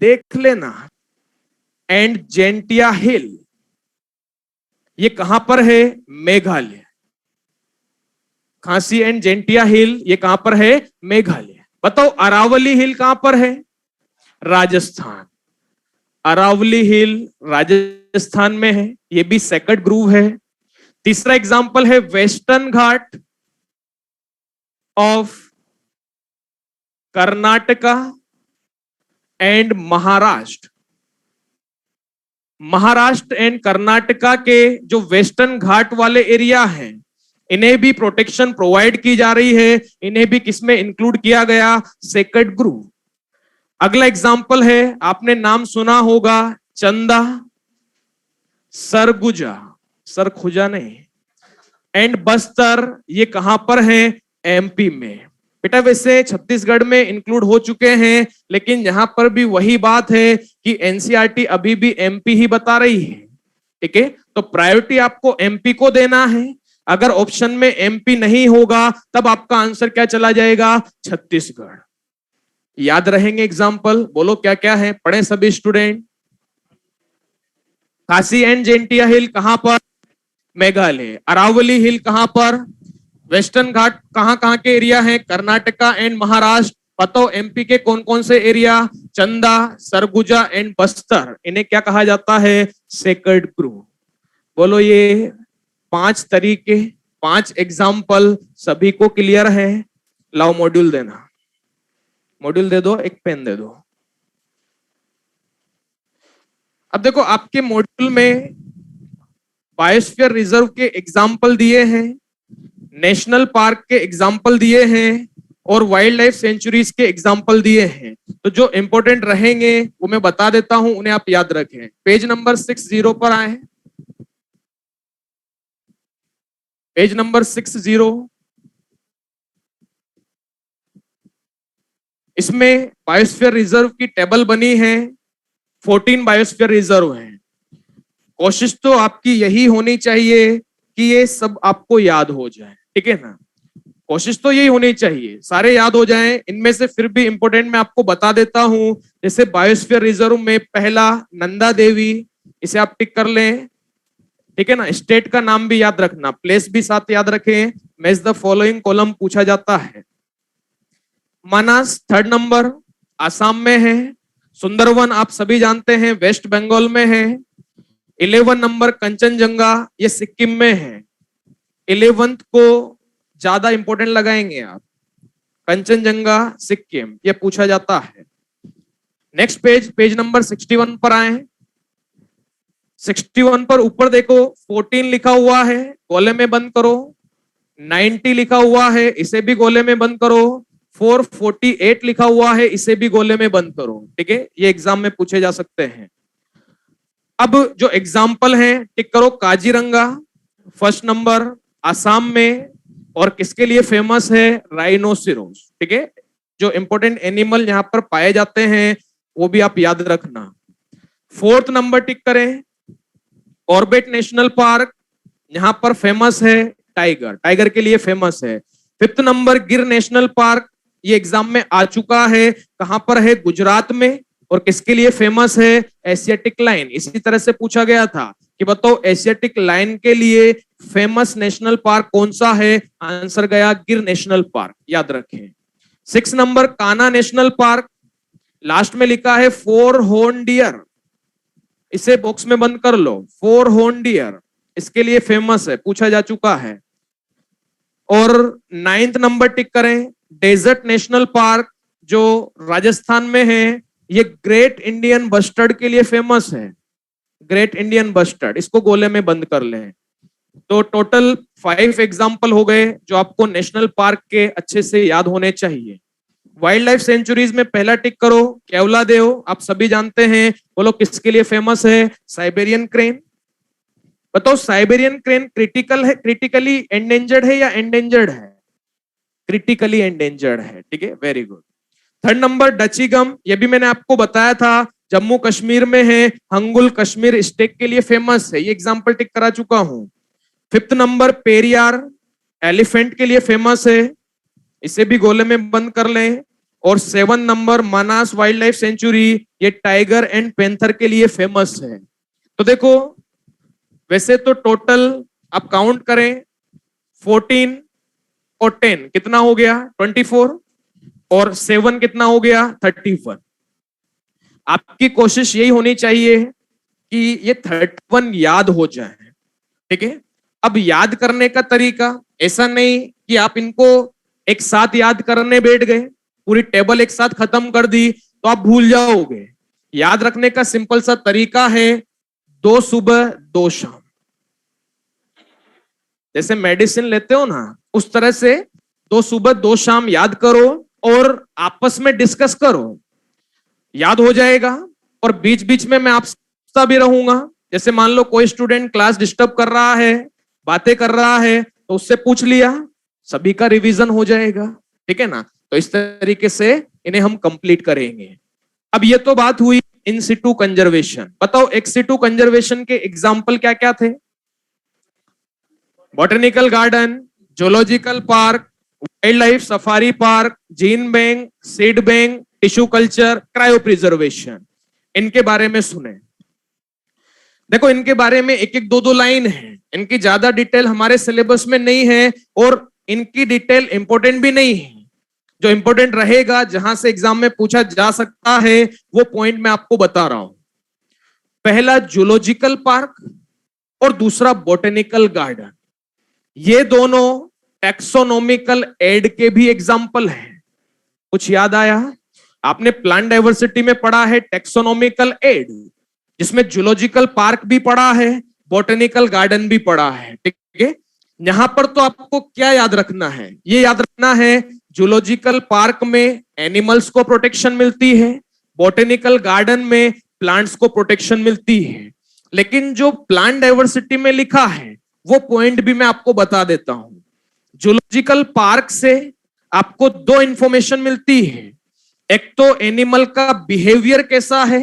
देख लेना, एंड जेंटिया हिल ये कहां पर है? मेघालय। खासी एंड जेंटिया हिल ये कहां पर है? मेघालय। बताओ अरावली हिल कहां पर है? राजस्थान। अरावली हिल राजस्थान में है, ये भी सेकंड ग्रुव है। तीसरा एग्जांपल है western Ghat of Karnataka and Maharashtra. Maharashtra and Karnataka के जो वेस्टर्न घाट वाले एरिया हैं, इन्हें भी प्रोटेक्शन प्रोवाइड की जा रही है, इन्हें भी किसमें इंक्लूड किया गया? Second group. अगला एग्जांपल है, आपने नाम सुना होगा चंदा, सरगुजा, सरखुजा नहीं, एंड बस्तर, ये कहां पर है? एमपी में। बेटा वैसे छत्तीसगढ़ में इंक्लूड हो चुके हैं, लेकिन यहां पर भी वही बात है कि एनसीईआरटी अभी भी एमपी ही बता रही है। ठीक है, तो प्रायोरिटी आपको एमपी को देना है। अगर ऑप्शन में एमपी नहीं होगा तब आपका आंसर क्या चला जाएगा? छत्तीसगढ़। याद रहेंगे एग्जाम्पल? बोलो क्या क्या है, पढ़े सभी स्टूडेंट। खासी एंड जेंटिया हिल कहां पर? मेघालय। अरावली हिल कहां पर? वेस्टर्न घाट कहां कहां के एरिया है? कर्नाटका एंड महाराष्ट्र। बताओ एमपी के कौन कौन से एरिया? चंदा, सरगुजा एंड बस्तर, इन्हें क्या कहा जाता है? Second group. बोलो ये 5 तरीके, 5 एग्जाम्पल सभी को क्लियर है? लाओ मॉड्यूल देना, मॉड्यूल दे दो, एक पेन दे दो। अब देखो आपके मॉड्यूल में बायोस्फीयर रिजर्व के एग्जाम्पल दिए हैं, नेशनल पार्क के एग्जाम्पल दिए हैं, और वाइल्ड लाइफ सेंचुरीज के एग्जाम्पल दिए हैं। तो जो इंपॉर्टेंट रहेंगे वो मैं बता देता हूं, उन्हें आप याद रखें। पेज नंबर 60 पर आए, पेज नंबर 60। इसमें बायोस्फीयर रिजर्व की टेबल बनी है, 14 बायोस्फीयर रिजर्व हैं। कोशिश तो आपकी यही होनी चाहिए कि ये सब आपको याद हो जाए, ठीक है ना? कोशिश तो यही होनी चाहिए, सारे याद हो जाएं। इनमें से फिर भी इंपॉर्टेंट मैं आपको बता देता हूं, जैसे बायोस्फीयर रिजर्व में पहला नंदा देवी, इसे आप टिक कर लें, ठीक है ना? स्टेट का नाम भी याद रखना, प्लेस भी साथ याद रखें। मैच द फॉलोइंग कॉलम पूछा जाता है। मानस थर्ड नंबर आसाम में है। सुंदरवन आप सभी जानते हैं वेस्ट बंगाल में है। 11 नंबर कंचनजंगा, ये सिक्किम में है। 11th को ज्यादा इंपॉर्टेंट लगाएंगे आप, कंचनजंगा सिक्किम, ये पूछा जाता है। नेक्स्ट पेज, पेज नंबर 61 पर आए। 61 पर ऊपर देखो 14 लिखा हुआ है, गोले में बंद करो। 90 लिखा हुआ है, इसे भी गोले में बंद करो। 448 लिखा हुआ है, इसे भी गोले में बंद करो। ठीक है, ये एग्जाम में पूछे जा सकते हैं। अब जो एग्जाम्पल है टिक करो। काजीरंगा फर्स्ट नंबर आसाम में, और किसके लिए फेमस है? राइनोसिरोस। ठीक है, जो इंपॉर्टेंट एनिमल यहाँ पर पाए जाते हैं वो भी आप याद रखना। 4th नंबर टिक करें, ऑर्बिट नेशनल पार्क, यहाँ पर फेमस है टाइगर, टाइगर के लिए फेमस है। 5th नंबर गिर नेशनल पार्क, ये एग्जाम में आ चुका है, कहां पर है? गुजरात में, और किसके लिए फेमस है? Asiatic lion. इसी तरह से पूछा गया था कि बताओ एशियाटिक लाइन के लिए फेमस नेशनल पार्क कौन सा है? आंसर गया गिर नेशनल पार्क, याद रखें। 6 number Kanha national park, last में लिखा है 4 हॉर्न डियर, इसे बॉक्स में बंद कर लो। 4 हॉर्न डियर इसके लिए फेमस है, पूछा जा चुका है। और 9th नंबर टिक करें, डेजर्ट नेशनल पार्क जो राजस्थान में है, ये ग्रेट इंडियन बस्टर्ड के लिए फेमस है। ग्रेट इंडियन बस्टर्ड, इसको गोले में बंद कर लें। तो टोटल 5 एग्जाम्पल हो गए जो आपको नेशनल पार्क के अच्छे से याद होने चाहिए। वाइल्ड लाइफ सेंचुरीज में पहला टिक करो, केवलादेव आप सभी जानते हैं, बोलो किसके लिए फेमस है? Siberian crane. बताओ साइबेरियन क्रेन क्रिटिकल है, क्रिटिकली एंडेंजर्ड है या एंडेंजर्ड है? क्रिटिकली एंडेंजर्ड है। ठीक है, वेरी गुड। 3rd नंबर डचीगम, ये भी मैंने आपको बताया था, जम्मू कश्मीर में है, हंगुल कश्मीर स्टेक के लिए फेमस है, ये एग्जांपल टिक करा चुका हूं। 5th नंबर पेरियार, एलिफेंट के लिए फेमस है, इसे भी गोले में बंद कर लें। और 7 नंबर मानास वाइल्ड लाइफ सेंचुरी, ये टाइगर एंड पैंथर के लिए फेमस है। तो देखो, वैसे तो टोटल आप काउंट करें 14 और 10 कितना हो गया 24, और 7 कितना हो गया 31। आपकी कोशिश यही होनी चाहिए कि ये 31 याद हो जाए, ठीक है। अब याद करने का तरीका ऐसा नहीं कि आप इनको एक साथ याद करने बैठ गए, पूरी टेबल एक साथ खत्म कर दी तो आप भूल जाओगे। याद रखने का सिंपल सा तरीका है 2 सुबह 2 शाम। जैसे मेडिसिन लेते हो ना, उस तरह से 2 सुबह 2 शाम याद करो और आपस में डिस्कस करो, याद हो जाएगा। और बीच बीच में मैं आपसे भी रहूंगा। जैसे मान लो कोई स्टूडेंट क्लास डिस्टर्ब कर रहा है, बातें कर रहा है, तो उससे पूछ लिया, सभी का रिवीजन हो जाएगा, ठीक है ना। तो इस तरीके से इन्हें हम कंप्लीट करेंगे। अब ये तो बात हुई इन सिटू कंजर्वेशन। बताओ एक्स सिटू कंजर्वेशन के एग्जाम्पल क्या क्या थे? Botanical garden, zoological park, wild life safari park, gene bank, seed bank, tissue culture, cryo preservation. इनके बारे में सुने। देखो, इनके बारे में एक एक 2-2 लाइन है, इनकी ज्यादा डिटेल हमारे सिलेबस में नहीं है और इनकी डिटेल इंपॉर्टेंट भी नहीं है। जो इंपॉर्टेंट रहेगा, जहां से एग्जाम में पूछा जा सकता है, वो पॉइंट मैं आपको बता रहा हूं। पहला जूलॉजिकल पार्क और दूसरा बॉटनिकल गार्डन। ये दोनों टैक्सोनॉमिकल एड के भी एग्जाम्पल हैं। कुछ याद आया? आपने प्लांट डाइवर्सिटी में पढ़ा है टैक्सोनॉमिकल एड, जिसमें जूलॉजिकल पार्क भी पढ़ा है, बॉटनिकल गार्डन भी पढ़ा है, ठीक है। यहां पर तो आपको क्या याद रखना है? ये याद रखना है जूलॉजिकल पार्क में एनिमल्स को प्रोटेक्शन मिलती है, बॉटनिकल गार्डन में प्लांट्स को प्रोटेक्शन मिलती है। लेकिन जो प्लांट डाइवर्सिटी में लिखा है वो पॉइंट भी मैं आपको बता देता हूं। जूलॉजिकल पार्क से आपको 2 इंफॉर्मेशन मिलती है। एक तो एनिमल का बिहेवियर कैसा है,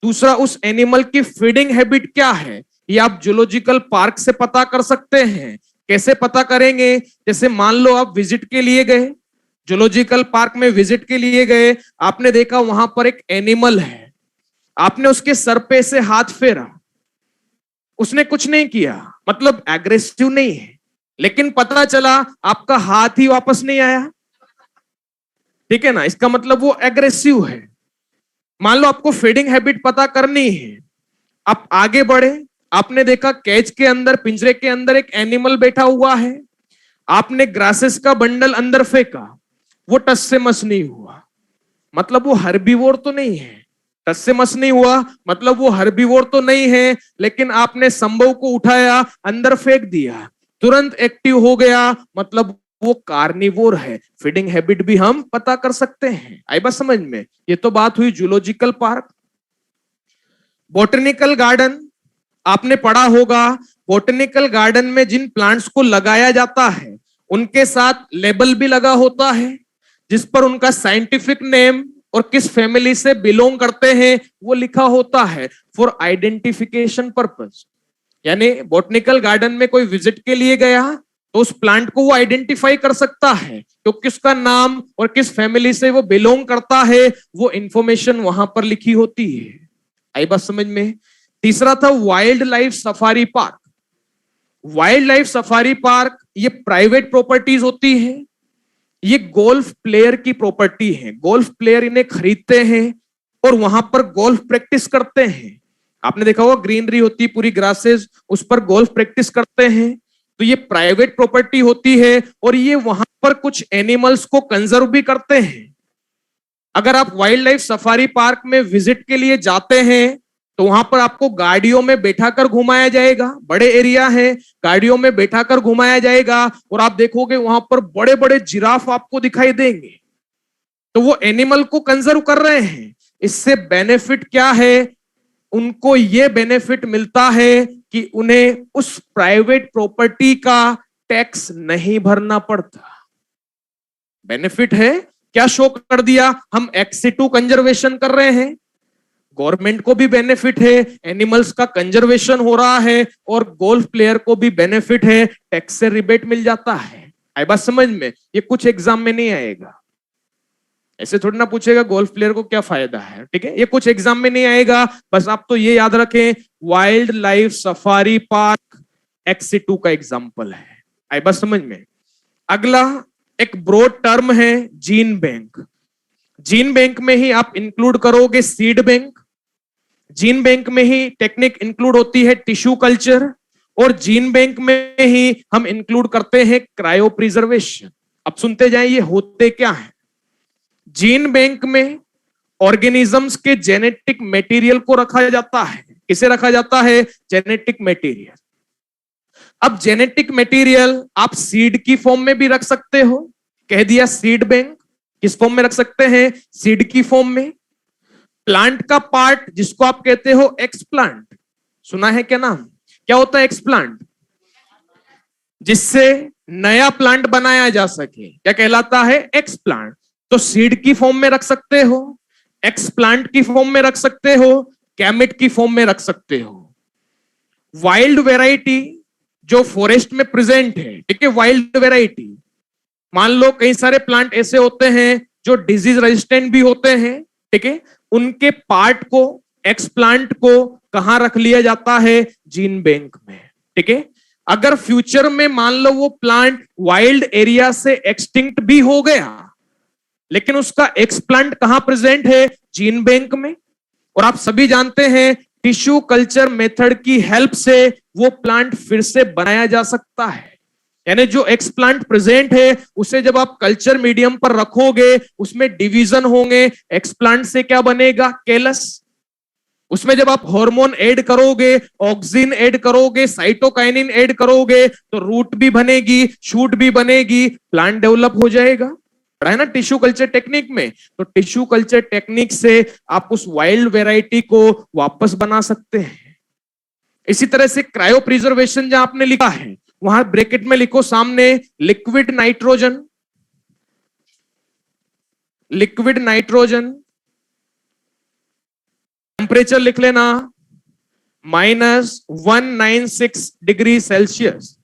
दूसरा उस एनिमल की फीडिंग हैबिट क्या है। ये आप जूलॉजिकल पार्क से पता कर सकते हैं। कैसे पता करेंगे? जैसे मान लो आप विजिट के लिए गए, जूलॉजिकल पार्क में विजिट के लिए गए, आपने देखा वहां पर एक एनिमल है, आपने उसके सर पे से हाथ फेरा, उसने कुछ नहीं किया, मतलब एग्रेसिव नहीं है, लेकिन पता चला आपका हाथ ही वापस नहीं आया, ठीक है ना, इसका मतलब वो एग्रेसिव है। मान लो आपको फीडिंग हैबिट पता करनी है, आप आगे बढ़े, आपने देखा केज के अंदर, पिंजरे के अंदर एक एनिमल बैठा हुआ है, आपने ग्रासेस का बंडल अंदर फेंका, वो टस से मस नहीं हुआ, मतलब वो हर्बीवोर तो नहीं है। टस से मस नहीं हुआ मतलब वो हर्बीवोर तो नहीं है, लेकिन आपने संभव को उठाया, अंदर फेंक दिया, तुरंत एक्टिव हो गया, मतलब वो कार्निवोर है। फीडिंग हैबिट भी हम पता कर सकते हैं। आई बात समझ में? ये तो बात हुई जूलॉजिकल पार्क। बॉटनिकल गार्डन आपने पढ़ा होगा, बॉटनिकल गार्डन में जिन प्लांट्स को लगाया जाता है उनके साथ लेबल भी लगा होता है, जिस पर उनका साइंटिफिक नेम और किस फैमिली से बिलोंग करते हैं वो लिखा होता है, फॉर आइडेंटिफिकेशन पर्पस। यानी बॉटनिकल गार्डन में कोई विजिट के लिए गया तो उस प्लांट को वो आइडेंटिफाई कर सकता है, तो किसका नाम और किस फैमिली से वो बिलोंग करता है, वो इंफॉर्मेशन वहां पर लिखी होती है। आई बात समझ में? तीसरा था wild life safari park. Wild life safari park ये प्राइवेट प्रॉपर्टीज होती है, ये गोल्फ प्लेयर की प्रॉपर्टी है। गोल्फ प्लेयर इन्हें खरीदते हैं और वहां पर गोल्फ प्रैक्टिस करते हैं। आपने देखा होगा ग्रीनरी होती है, पूरी ग्रासेस, उस पर गोल्फ प्रैक्टिस करते हैं। तो ये प्राइवेट प्रॉपर्टी होती है और ये वहां पर कुछ एनिमल्स को कंजर्व भी करते हैं। अगर आप वाइल्ड लाइफ सफारी पार्क में विजिट के लिए जाते हैं तो वहां पर आपको गाड़ियों में बैठाकर घुमाया जाएगा, बड़े एरिया है, गाड़ियों में बैठाकर घुमाया जाएगा और आप देखोगे वहां पर बड़े बड़े जिराफ आपको दिखाई देंगे। तो वो एनिमल को कंजर्व कर रहे हैं। इससे बेनिफिट क्या है? उनको ये बेनिफिट मिलता है कि उन्हें उस प्राइवेट प्रॉपर्टी का टैक्स नहीं भरना पड़ता। बेनिफिट है क्या? शो कर दिया, हम एक्स-सिटू कंजर्वेशन कर रहे हैं, गवर्नमेंट को भी बेनिफिट है, एनिमल्स का कंजर्वेशन हो रहा है और गोल्फ प्लेयर को भी बेनिफिट है, टैक्स से रिबेट मिल जाता है। आई बात समझ में? ये कुछ एग्जाम में नहीं आएगा, ऐसे थोड़ी ना पूछेगा गोल्फ प्लेयर को क्या फायदा है, ठीक है? ये कुछ एग्जाम में नहीं आएगा, बस आप तो ये याद रखें वाइल्ड लाइफ सफारी पार्क एक्सी2 का एग्जाम्पल है। आई बात समझ में? अगला एक ब्रॉड टर्म है जीन बैंक। जीन बैंक में ही आप इंक्लूड करोगे सीड बैंक, जीन बैंक में ही टेक्निक इंक्लूड होती है टिश्यू कल्चर, और जीन बैंक में ही हम इंक्लूड करते हैं क्रायो प्रिजर्वेशन। अब सुनते जाएं ये होते क्या है। जीन बैंक में ऑर्गेनिजम्स के जेनेटिक मटेरियल को रखा जाता है। किसे रखा जाता है? Genetic material. अब जेनेटिक मटेरियल आप सीड की फॉर्म में भी रख सकते हो, कह दिया सीड बैंक। किस फॉर्म में रख सकते हैं? सीड की फॉर्म में। प्लांट का पार्ट जिसको आप कहते हो एक्सप्लांट, सुना है क्या नाम? क्या होता है एक्सप्लांट? जिससे नया प्लांट बनाया जा सके, क्या कहलाता है? एक्सप्लांट। तो सीड की फॉर्म में रख सकते हो, एक्सप्लांट की फॉर्म में रख सकते हो, गैमेट की फॉर्म में रख सकते हो। वाइल्ड वेराइटी जो फॉरेस्ट में प्रेजेंट है, ठीक है, वाइल्ड वेराइटी, मान लो कई सारे प्लांट ऐसे होते हैं जो डिजीज रेजिस्टेंट भी होते हैं, ठीक है, उनके पार्ट को, एक्सप्लांट को कहां रख लिया जाता है? जीन बैंक में, ठीक है। अगर फ्यूचर में मान लो वो प्लांट वाइल्ड एरिया से एक्सटिंक्ट भी हो गया, लेकिन उसका एक्सप्लांट कहां प्रेजेंट है? जीन बैंक में। और आप सभी जानते हैं टिश्यू कल्चर मेथड की हेल्प से वो प्लांट फिर से बनाया जा सकता है। यानी जो एक्सप्लांट प्रेजेंट है उसे जब आप कल्चर मीडियम पर रखोगे, उसमें डिवीजन होंगे, एक्सप्लांट से क्या बनेगा? केलस। उसमें जब आप हार्मोन ऐड करोगे, ऑक्सिन ऐड करोगे, साइटोकाइनिन ऐड करोगे, तो रूट भी बनेगी, शूट भी बनेगी, प्लांट डेवलप हो जाएगा। पढ़ा है ना टिश्यू कल्चर टेक्निक में? तो टिश्यू कल्चर टेक्निक से आप उस वाइल्ड वेराइटी को वापस बना सकते हैं। इसी तरह से क्रायो प्रिजर्वेशन जहां आपने लिखा है, वहां ब्रैकेट में लिखो सामने liquid nitrogen, liquid nitrogen temperature लिख लेना -196 डिग्री सेल्सियस।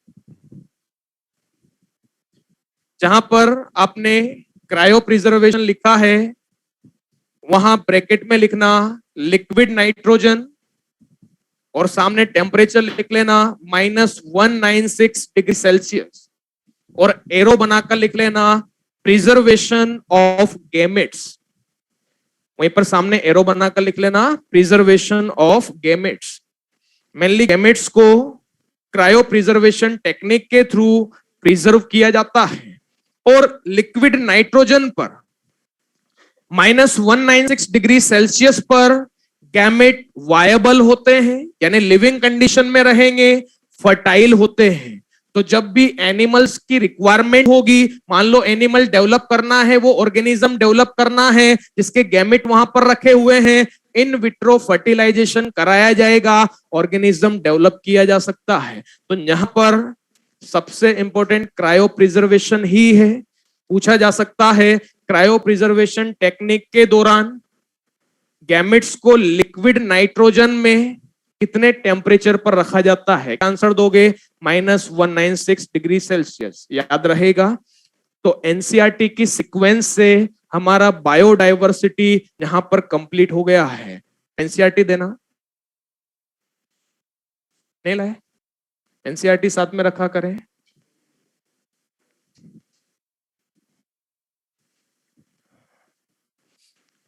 जहां पर आपने क्रायो प्रिजर्वेशन लिखा है, वहां ब्रैकेट में लिखना लिक्विड नाइट्रोजन और सामने टेम्परेचर लिख लेना -196 डिग्री सेल्सियस, और एरो बनाकर लिख लेना प्रिजर्वेशन ऑफ गैमेट्स। वहीं पर सामने एरो बनाकर लिख लेना preservation of gametes. Mainly gametes को क्रायो प्रिजर्वेशन टेक्निक के थ्रू प्रिजर्व किया जाता है, और लिक्विड नाइट्रोजन पर -196 डिग्री सेल्सियस पर गैमेट वायबल होते हैं, यानी लिविंग कंडीशन में रहेंगे, फर्टाइल होते हैं। तो जब भी एनिमल्स की रिक्वायरमेंट होगी, मान लो एनिमल डेवलप करना है, वो ऑर्गेनिज्म डेवलप करना है जिसके गैमेट वहां पर रखे हुए हैं, इन विट्रो फर्टिलाइजेशन कराया जाएगा, ऑर्गेनिज्म डेवलप किया जा सकता है। तो यहां पर सबसे इंपॉर्टेंट क्रायो प्रिजर्वेशन ही है। पूछा जा सकता है क्रायो प्रिजर्वेशन टेक्निक के दौरान गैमेट्स को लिक्विड नाइट्रोजन में कितने टेम्परेचर पर रखा जाता है? आंसर दोगे -196 डिग्री सेल्सियस। याद रहेगा। तो एनसीईआरटी की सीक्वेंस से हमारा बायोडाइवर्सिटी यहां पर कंप्लीट हो गया है। एनसीईआरटी देना नहीं लाए? एनसीईआरटी साथ में रखा करें।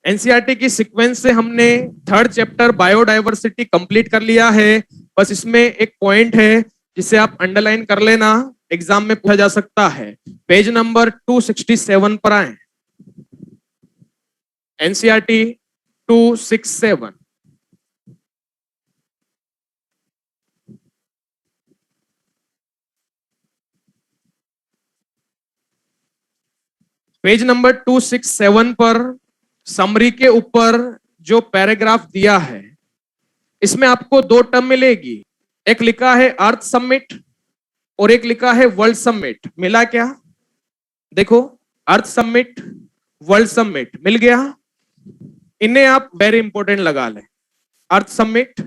एनसीईआरटी की सीक्वेंस से हमने थर्ड चैप्टर बायोडाइवर्सिटी कंप्लीट कर लिया है। बस इसमें एक पॉइंट है जिसे आप अंडरलाइन कर लेना, एग्जाम में पूछा जा सकता है। पेज नंबर 267 पर आए। एनसीईआरटी 267, पेज नंबर 267 पर समरी के ऊपर जो पैराग्राफ दिया है, इसमें आपको दो टर्म मिलेगी। एक लिखा है अर्थ समिट और एक लिखा है वर्ल्ड समिट। मिला क्या? देखो, अर्थ समिट, वर्ल्ड समिट मिल गया। इन्हें आप वेरी इंपॉर्टेंट लगा लें, earth summit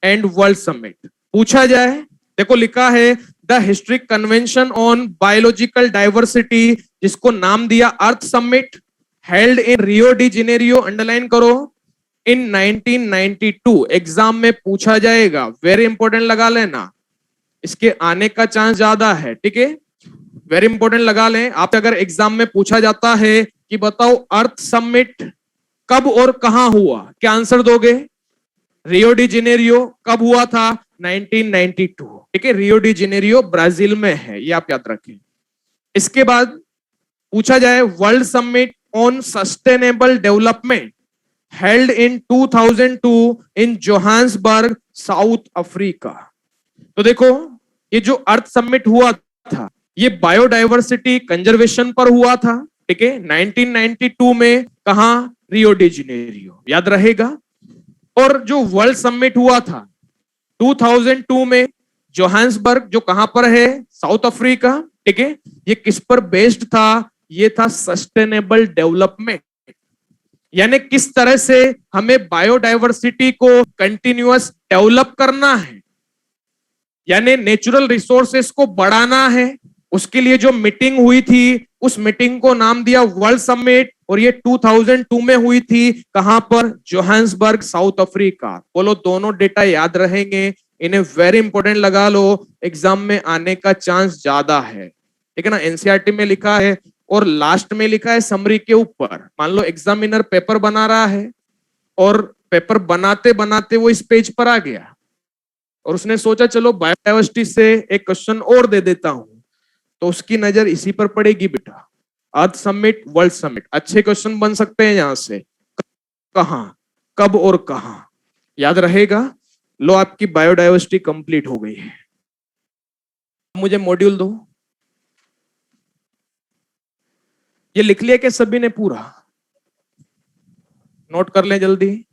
and world summit. पूछा जाए, देखो लिखा है the historic convention on biological diversity, जिसको नाम दिया earth summit, held in Rio de Janeiro, underline करो, इन 1992। एग्जाम में पूछा जाएगा, वेरी इंपॉर्टेंट लगा लेना, इसके आने का चांस ज्यादा है, ठीक है, वेरी इंपॉर्टेंट लगा लें। आप अगर एग्जाम में पूछा जाता है कि बताओ अर्थ समिट कब और कहां हुआ, क्या आंसर दोगे? रियो डी जेनेरियो कब हुआ था? 1992, ठीक है, रियो डी जेनेरियो ब्राजील में है, ये आप याद रखें। इसके बाद पूछा जाए world summit on sustainable development held in 2002 in Johannesburg, south Africa. तो देखो, ये जो अर्थ समिट हुआ था, ये बायोडाइवर्सिटी कंजर्वेशन पर हुआ था, ठीक है, 1992 में, कहा? रियो डी जेनेरियो, याद रहेगा। और जो वर्ल्ड समिट हुआ था 2002 में जोहान्सबर्ग, जो कहां पर है? साउथ अफ्रीका, ठीक है, ये किस पर बेस्ड था? ये था सस्टेनेबल डेवलपमेंट, यानी किस तरह से हमें बायोडाइवर्सिटी को कंटिन्यूअस डेवलप करना है, यानी नेचुरल रिसोर्सेस को बढ़ाना है। उसके लिए जो मीटिंग हुई थी, उस मीटिंग को नाम दिया वर्ल्ड समिट, और ये 2002 में हुई थी, कहां पर? Johannesburg, south Africa. बोलो, दोनों डेटा याद रहेंगे, इन्हें वेरी इंपॉर्टेंट लगा लो, एग्जाम में आने का चांस ज्यादा है, ठीक है ना। एनसीईआरटी में लिखा है और लास्ट में लिखा है समरी के ऊपर। मान लो एग्जामिनर पेपर बना रहा है और पेपर बनाते बनाते वो इस पेज पर आ गया और उसने सोचा चलो बायोडाइवर्सिटी से एक क्वेश्चन और दे देता हूं, तो उसकी नजर इसी पर पड़ेगी बेटा, अर्थ समिट, वर्ल्ड समिट, अच्छे क्वेश्चन बन सकते हैं यहां से, कहां, कब और कहां, याद रहेगा। लो, आपकी बायोडाइवर्सिटी कंप्लीट हो गई है। मुझे मॉड्यूल दो। ये लिख लिया क्या सभी ने पूरा? नोट कर लें जल्दी।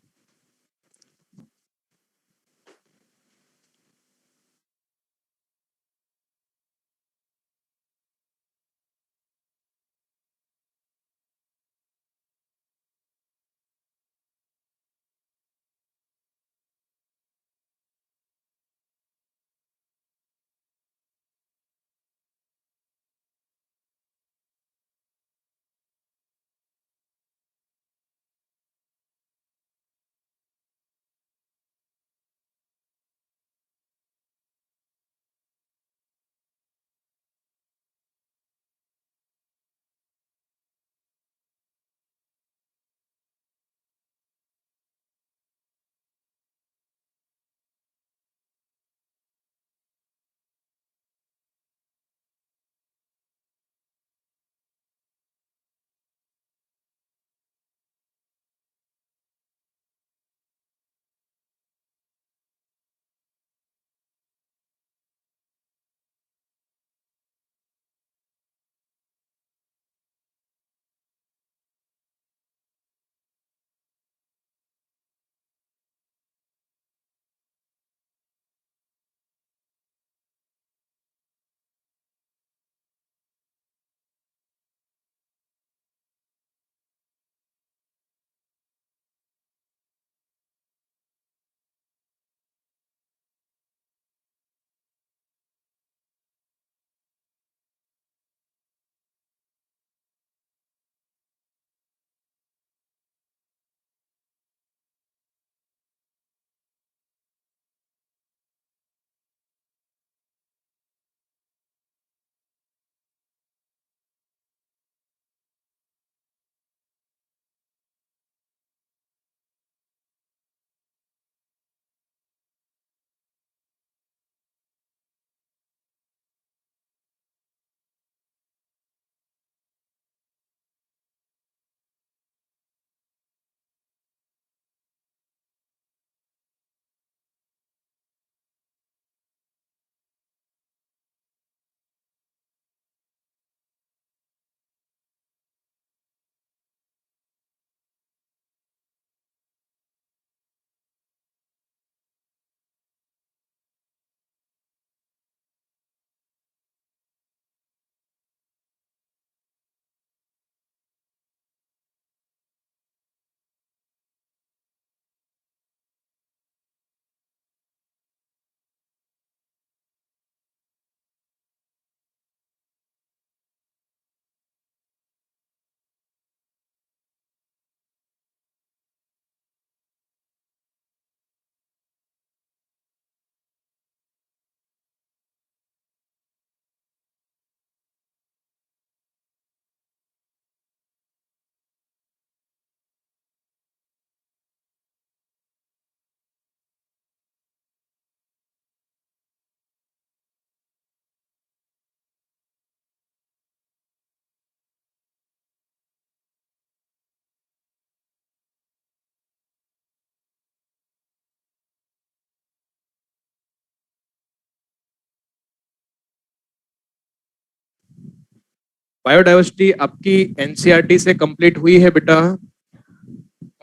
बायोडाइवर्सिटी आपकी एनसीईआरटी से कंप्लीट हुई है बेटा।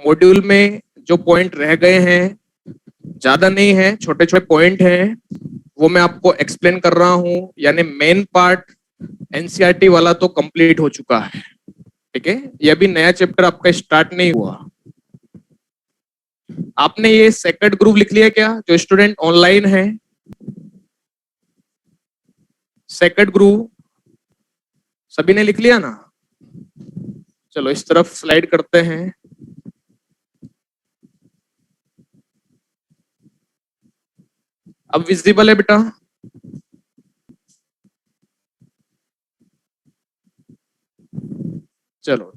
मॉड्यूल में जो पॉइंट रह गए हैं ज्यादा नहीं है, छोटे छोटे पॉइंट हैं, वो मैं आपको एक्सप्लेन कर रहा हूं। यानी मेन पार्ट एनसीईआरटी वाला तो कंप्लीट हो चुका है, ठीक है। ये अभी नया चैप्टर आपका स्टार्ट नहीं हुआ। आपने ये सेकंड ग्रुप लिख लिया क्या, जो स्टूडेंट ऑनलाइन है? सेकंड ग्रुप सभी ने लिख लिया ना? चलो इस तरफ स्लाइड करते हैं। अब विजिबल है बेटा? चलो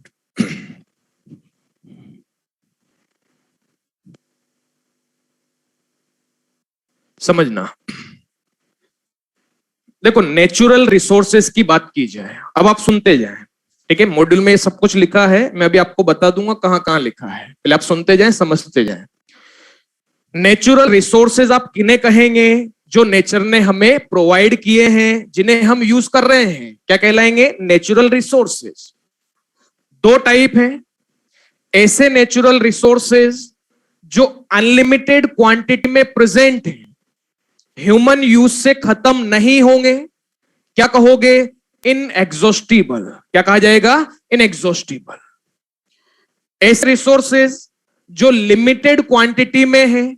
समझना, देखो नेचुरल रिसोर्सेज की बात की जाए, अब आप सुनते जाएं, ठीक है। मॉड्यूल में सब कुछ लिखा है, मैं अभी आपको बता दूंगा कहां कहां लिखा है, पहले आप सुनते जाएं, समझते जाएं। नेचुरल रिसोर्सेज आप किन्हें कहेंगे? जो नेचर ने हमें प्रोवाइड किए हैं, जिन्हें हम यूज कर रहे हैं, क्या कहलाएंगे? Natural resources. दो टाइप हैं ऐसे नेचुरल रिसोर्सेज जो अनलिमिटेड क्वांटिटी में प्रेजेंट हैं, ह्यूमन यूज से खत्म नहीं होंगे, क्या कहोगे? इनएग्जॉस्टिबल। क्या कहा जाएगा? इनएग्जॉस्टिबल। ऐसे रिसोर्सेज जो लिमिटेड क्वांटिटी में है,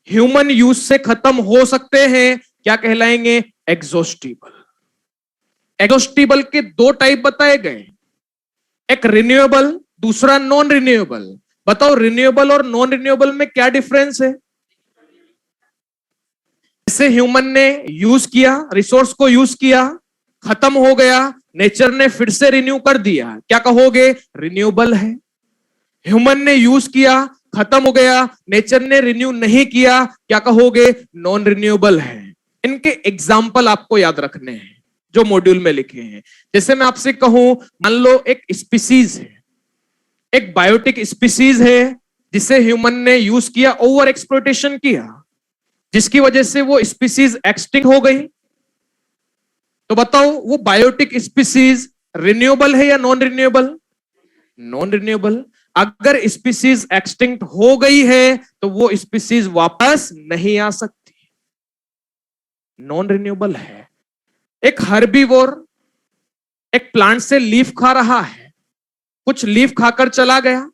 ह्यूमन यूज से खत्म हो सकते हैं, क्या कहलाएंगे? एग्जॉस्टिबल। एग्जॉस्टिबल के दो टाइप बताए गए, एक रिन्यूएबल, दूसरा नॉन रिन्यूएबल। बताओ रिन्यूएबल और नॉन रिन्यूएबल में क्या डिफरेंस है? जैसे ह्यूमन ने यूज किया, रिसोर्स को यूज किया, खत्म हो गया, नेचर ने फिर से रिन्यू कर दिया, क्या कहोगे? रिन्यूएबल है। ह्यूमन ने यूज किया, खत्म हो गया, नेचर ने रिन्यू नहीं किया, क्या कहोगे? नॉन रिन्यूएबल है। इनके एग्जाम्पल आपको याद रखने हैं जो मॉड्यूल में लिखे हैं। जैसे मैं आपसे कहूं, मान लो एक स्पीसीज है, एक बायोटिक स्पीसीज है, जिसे ह्यूमन ने यूज किया, ओवर एक्सप्लॉयटेशन किया, जिसकी वजह से वो स्पीसीज एक्सटिंक्ट हो गई। तो बताओ वो बायोटिक स्पीसीज रिन्यूएबल है या नॉन रिन्यूएबल? Non renewable. अगर स्पीसीज एक्सटिंक्ट हो गई है तो वो स्पीसीज वापस नहीं आ सकती, नॉन रिन्यूएबल है। एक हर्बीवोर एक प्लांट से लीफ खा रहा है, कुछ लीफ खाकर चला गया,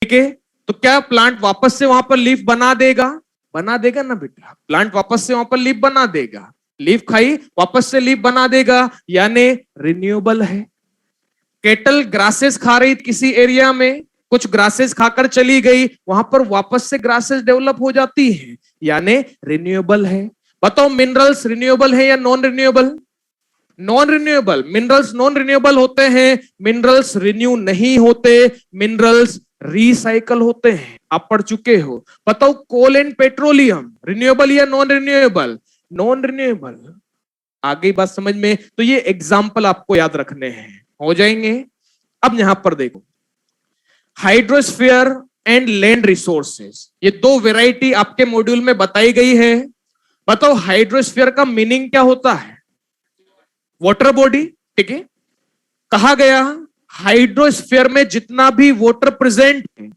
ठीक है, तो क्या प्लांट वापस से वहां पर लीफ बना देगा? बना देगा ना बेटा, प्लांट वापस से वहां पर लीफ बना देगा। लीफ खाई, वापस से लीफ बना देगा, यानी रिन्यूएबल है। केटल ग्रासेस खा रही किसी एरिया में, कुछ ग्रासेस खाकर चली गई, वहां पर वापस से ग्रासेस डेवलप हो जाती हैं, यानी रिन्यूएबल है। बताओ मिनरल्स रिन्यूएबल है या non renewable? Non renewable. Minerals non renewable होते हैं, मिनरल्स रिन्यू नहीं होते, मिनरल्स रिसाइकल होते हैं। आप पढ़ चुके हो। बताओ कोल एंड पेट्रोलियम रिन्यूएबल या नॉन रिन्यूएबल? Non renewable. आ गई बात समझ में? तो ये एग्जाम्पल आपको याद रखने हैं, हो जाएंगे। अब यहां पर देखो, हाइड्रोस्फीयर एंड लैंड रिसोर्सेज, ये दो वैरायटी आपके मॉड्यूल में बताई गई है। बताओ हाइड्रोस्फीयर का मीनिंग क्या होता है? वाटर बॉडी, ठीक है। कहा गया हाइड्रोस्फीयर में जितना भी वाटर प्रेजेंट है,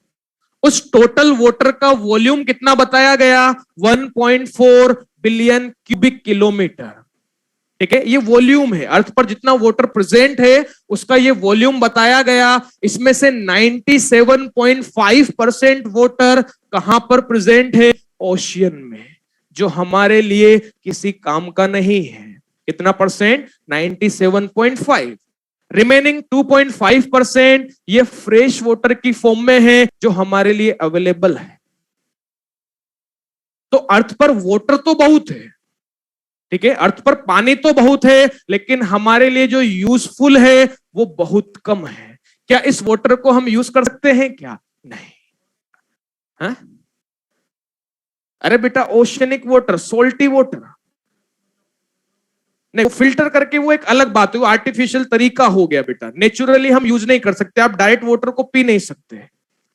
उस टोटल वाटर का वॉल्यूम कितना बताया गया? 1.4 बिलियन क्यूबिक किलोमीटर, ठीक है। ये वॉल्यूम है, अर्थ पर जितना वाटर प्रेजेंट है उसका ये वॉल्यूम बताया गया। इसमें से 97.5% वाटर कहां पर प्रेजेंट है? ओशियन में, जो हमारे लिए किसी काम का नहीं है। कितना परसेंट? 97.5। रिमेनिंग 2.5% ये फ्रेश वाटर की फॉर्म में है, जो हमारे लिए अवेलेबल है। तो अर्थ पर वाटर तो बहुत है, ठीक है, अर्थ पर पानी तो बहुत है, लेकिन हमारे लिए जो यूजफुल है वो बहुत कम है। क्या इस वाटर को हम यूज कर सकते हैं क्या? नहीं। हा? अरे बेटा ओशियनिक वाटर, सोल्टी वाटर नहीं, फिल्टर करके वो एक अलग बात है, वो आर्टिफिशियल तरीका हो गया बेटा। नेचुरली हम यूज नहीं कर सकते, आप डायरेक्ट वाटर को पी नहीं सकते,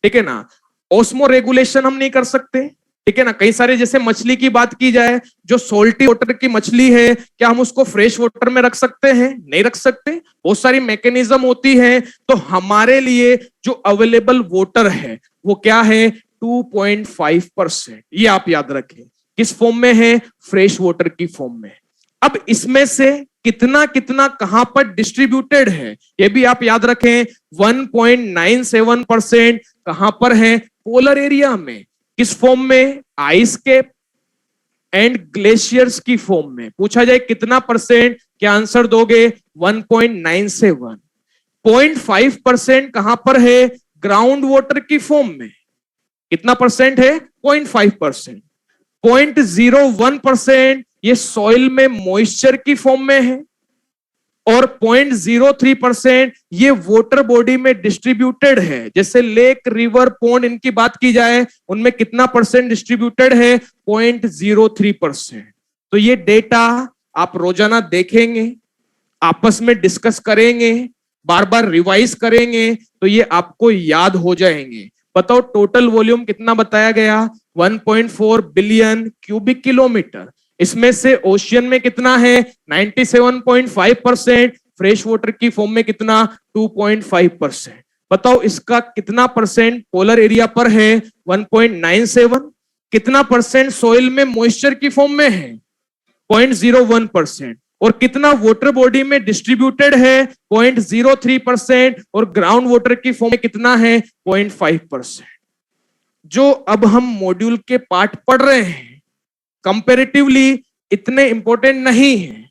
ठीक है ना। ओस्मो रेगुलेशन हम नहीं कर सकते, ठीक है ना। कई सारे जैसे मछली की बात की जाए, जो सोल्टी वाटर की मछली है, क्या हम उसको फ्रेश वाटर में रख सकते हैं? नहीं रख सकते। बहुत सारी मैकेनिज्म होती है। तो हमारे लिए जो अवेलेबल वाटर है वो क्या है? 2.5%। ये आप याद रखें। किस फॉर्म में है? फ्रेश वाटर की फॉर्म में। अब इसमें से कितना कितना कहां पर डिस्ट्रीब्यूटेड है ये भी आप याद रखें। 1.97% कहां पर है? पोलर एरिया में। किस फॉर्म में? आइस कैप एंड ग्लेशियर्स की फॉर्म में। पूछा जाए कितना परसेंट, क्या आंसर दोगे? 1.97। 0.5% कहां पर है? ग्राउंड वाटर की फॉर्म में। कितना परसेंट है? 0.5%। 0.01% ये सॉइल में मॉइस्चर की फॉर्म में है। और 0.03% ये वाटर बॉडी में डिस्ट्रीब्यूटेड है। जैसे लेक, रिवर, पॉन्ड, इनकी बात की जाए, उनमें कितना परसेंट डिस्ट्रीब्यूटेड है? 0.03%। तो ये डेटा आप रोजाना देखेंगे, आपस में डिस्कस करेंगे, बार बार रिवाइज करेंगे, तो ये आपको याद हो जाएंगे। बताओ टोटल वॉल्यूम कितना बताया गया? 1.4 बिलियन क्यूबिक किलोमीटर। इसमें से ओशियन में कितना है? 97.5%। फ्रेश वाटर की फॉर्म में कितना? 2.5%। बताओ इसका कितना परसेंट पोलर एरिया पर है? 1.97। कितना परसेंट सोइल में मॉइस्चर की फॉर्म में है? 0.01%। और कितना वाटर बॉडी में डिस्ट्रीब्यूटेड है? 0.03%। और ग्राउंड वाटर की फॉर्म में कितना है? 0.5%। जो अब हम मॉड्यूल के पार्ट पढ़ रहे हैं कंपैरेटिवली इतने इंपॉर्टेंट नहीं है,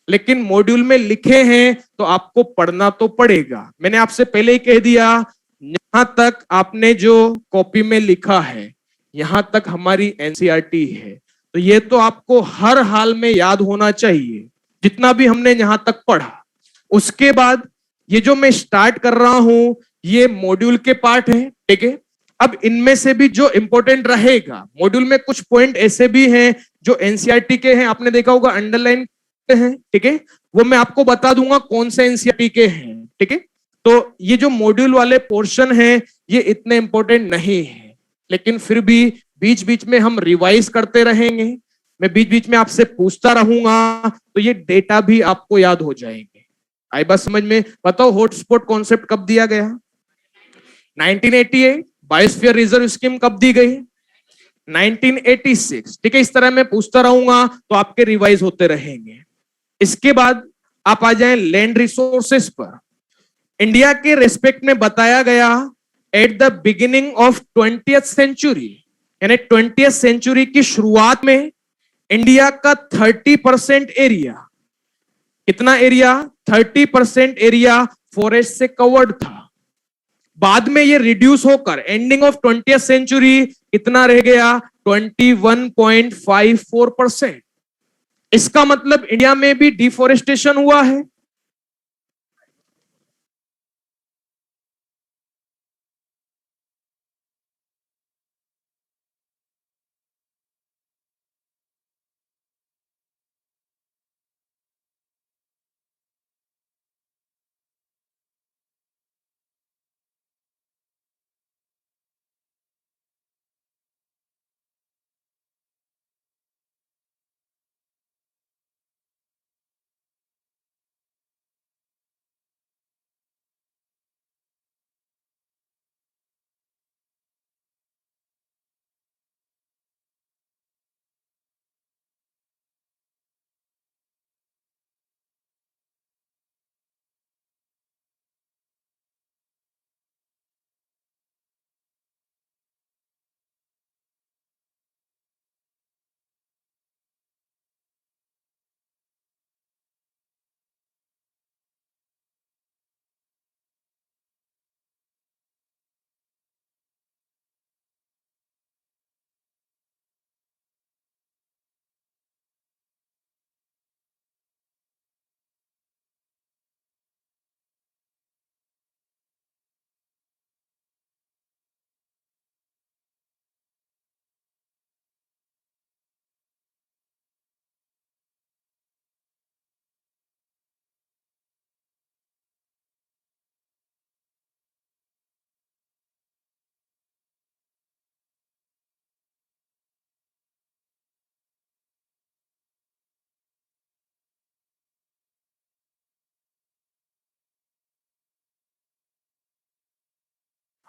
लेकिन मॉड्यूल में लिखे हैं तो आपको पढ़ना तो पड़ेगा। मैंने आपसे पहले ही कह दिया, यहां तक आपने जो कॉपी में लिखा है यहां तक हमारी एनसीईआरटी है। तो ये तो आपको हर हाल में याद होना चाहिए, जितना भी हमने यहां तक पढ़ा। उसके बाद ये जो मैं स्टार्ट कर रहा हूं ये मॉड्यूल के पार्ट है, ठीक है। अब इनमें से भी जो इंपॉर्टेंट रहेगा, मॉड्यूल में कुछ पॉइंट ऐसे भी हैं जो एनसीईआरटी के हैं, आपने देखा होगा अंडरलाइन हैं, ठीक है। वो मैं आपको बता दूंगा कौन से एनसीईआरटी के हैं, ठीक है। तो ये जो मॉड्यूल वाले पोर्शन है ये इतने इंपॉर्टेंट नहीं है, लेकिन फिर भी बीच बीच में हम रिवाइज करते रहेंगे, मैं बीच बीच में आपसे पूछता रहूंगा, तो ये डेटा भी आपको याद हो जाएंगे। आई बात समझ में? बताओ हॉटस्पॉट कॉन्सेप्ट कब दिया गया? 1988। बायोस्फीयर रिजर्व स्कीम कब दी गई? 1986। ठीक है, इस तरह मैं पूछता रहूंगा तो आपके रिवाइज होते रहेंगे। इसके बाद आप आ जाएं लैंड रिसोर्सेस पर। इंडिया के रेस्पेक्ट में बताया गया at the beginning of 20th century, यानी 20th सेंचुरी की शुरुआत में इंडिया का 30% एरिया, कितना एरिया? 30% एरिया फॉरेस्ट से कवर्ड था। बाद में ये रिड्यूस होकर एंडिंग ऑफ 20th सेंचुरी कितना रह गया? 21.54%। इसका मतलब इंडिया में भी डिफोरेस्टेशन हुआ है।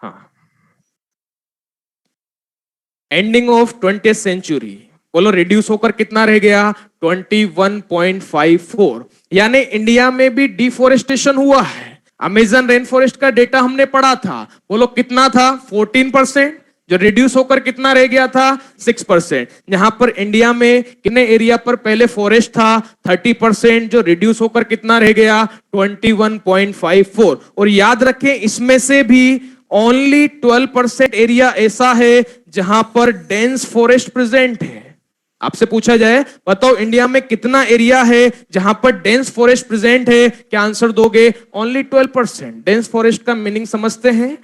हाँ, एंडिंग ऑफ 20th सेंचुरी, बोलो रिड्यूस होकर कितना रह गया? 21.54। यानी इंडिया में भी डिफोरेस्टेशन हुआ है। अमेजन रेन फॉरेस्ट का डेटा हमने पढ़ा था, बोलो कितना था? 14%, जो रिड्यूस होकर कितना रह गया था? 6%। यहां पर इंडिया में कितने एरिया पर पहले फॉरेस्ट था? 30%, जो रिड्यूस होकर कितना रह गया? 21.54। और याद रखें, इसमें से भी ओनली 12% एरिया ऐसा है जहां पर डेंस फॉरेस्ट प्रेजेंट है। आपसे पूछा जाए, बताओ इंडिया में कितना एरिया है जहां पर डेंस फॉरेस्ट प्रेजेंट है, क्या आंसर दोगे? ओनली 12%। डेंस फॉरेस्ट का मीनिंग समझते हैं?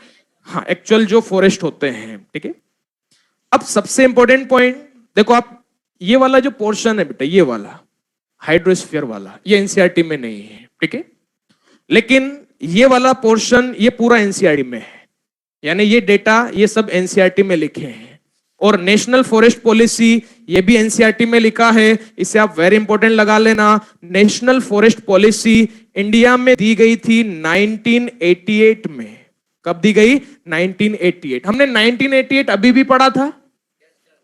हाँ, एक्चुअल जो फॉरेस्ट होते हैं, ठीक है। अब सबसे इंपॉर्टेंट पॉइंट देखो, आप ये वाला जो पोर्शन है बेटा, ये वाला हाइड्रोस्फीयर वाला, ये एनसीईआरटी में नहीं है, ठीक है। लेकिन ये वाला पोर्शन ये पूरा एनसीईआरटी में है, यानी ये डेटा ये सब एनसीईआरटी में लिखे हैं। और नेशनल फॉरेस्ट पॉलिसी ये भी एनसीईआरटी में लिखा है, इसे आप वेरी इंपॉर्टेंट लगा लेना। नेशनल फॉरेस्ट पॉलिसी इंडिया में दी गई थी 1988 में। कब दी गई? 1988। हमने 1988 अभी भी पढ़ा था।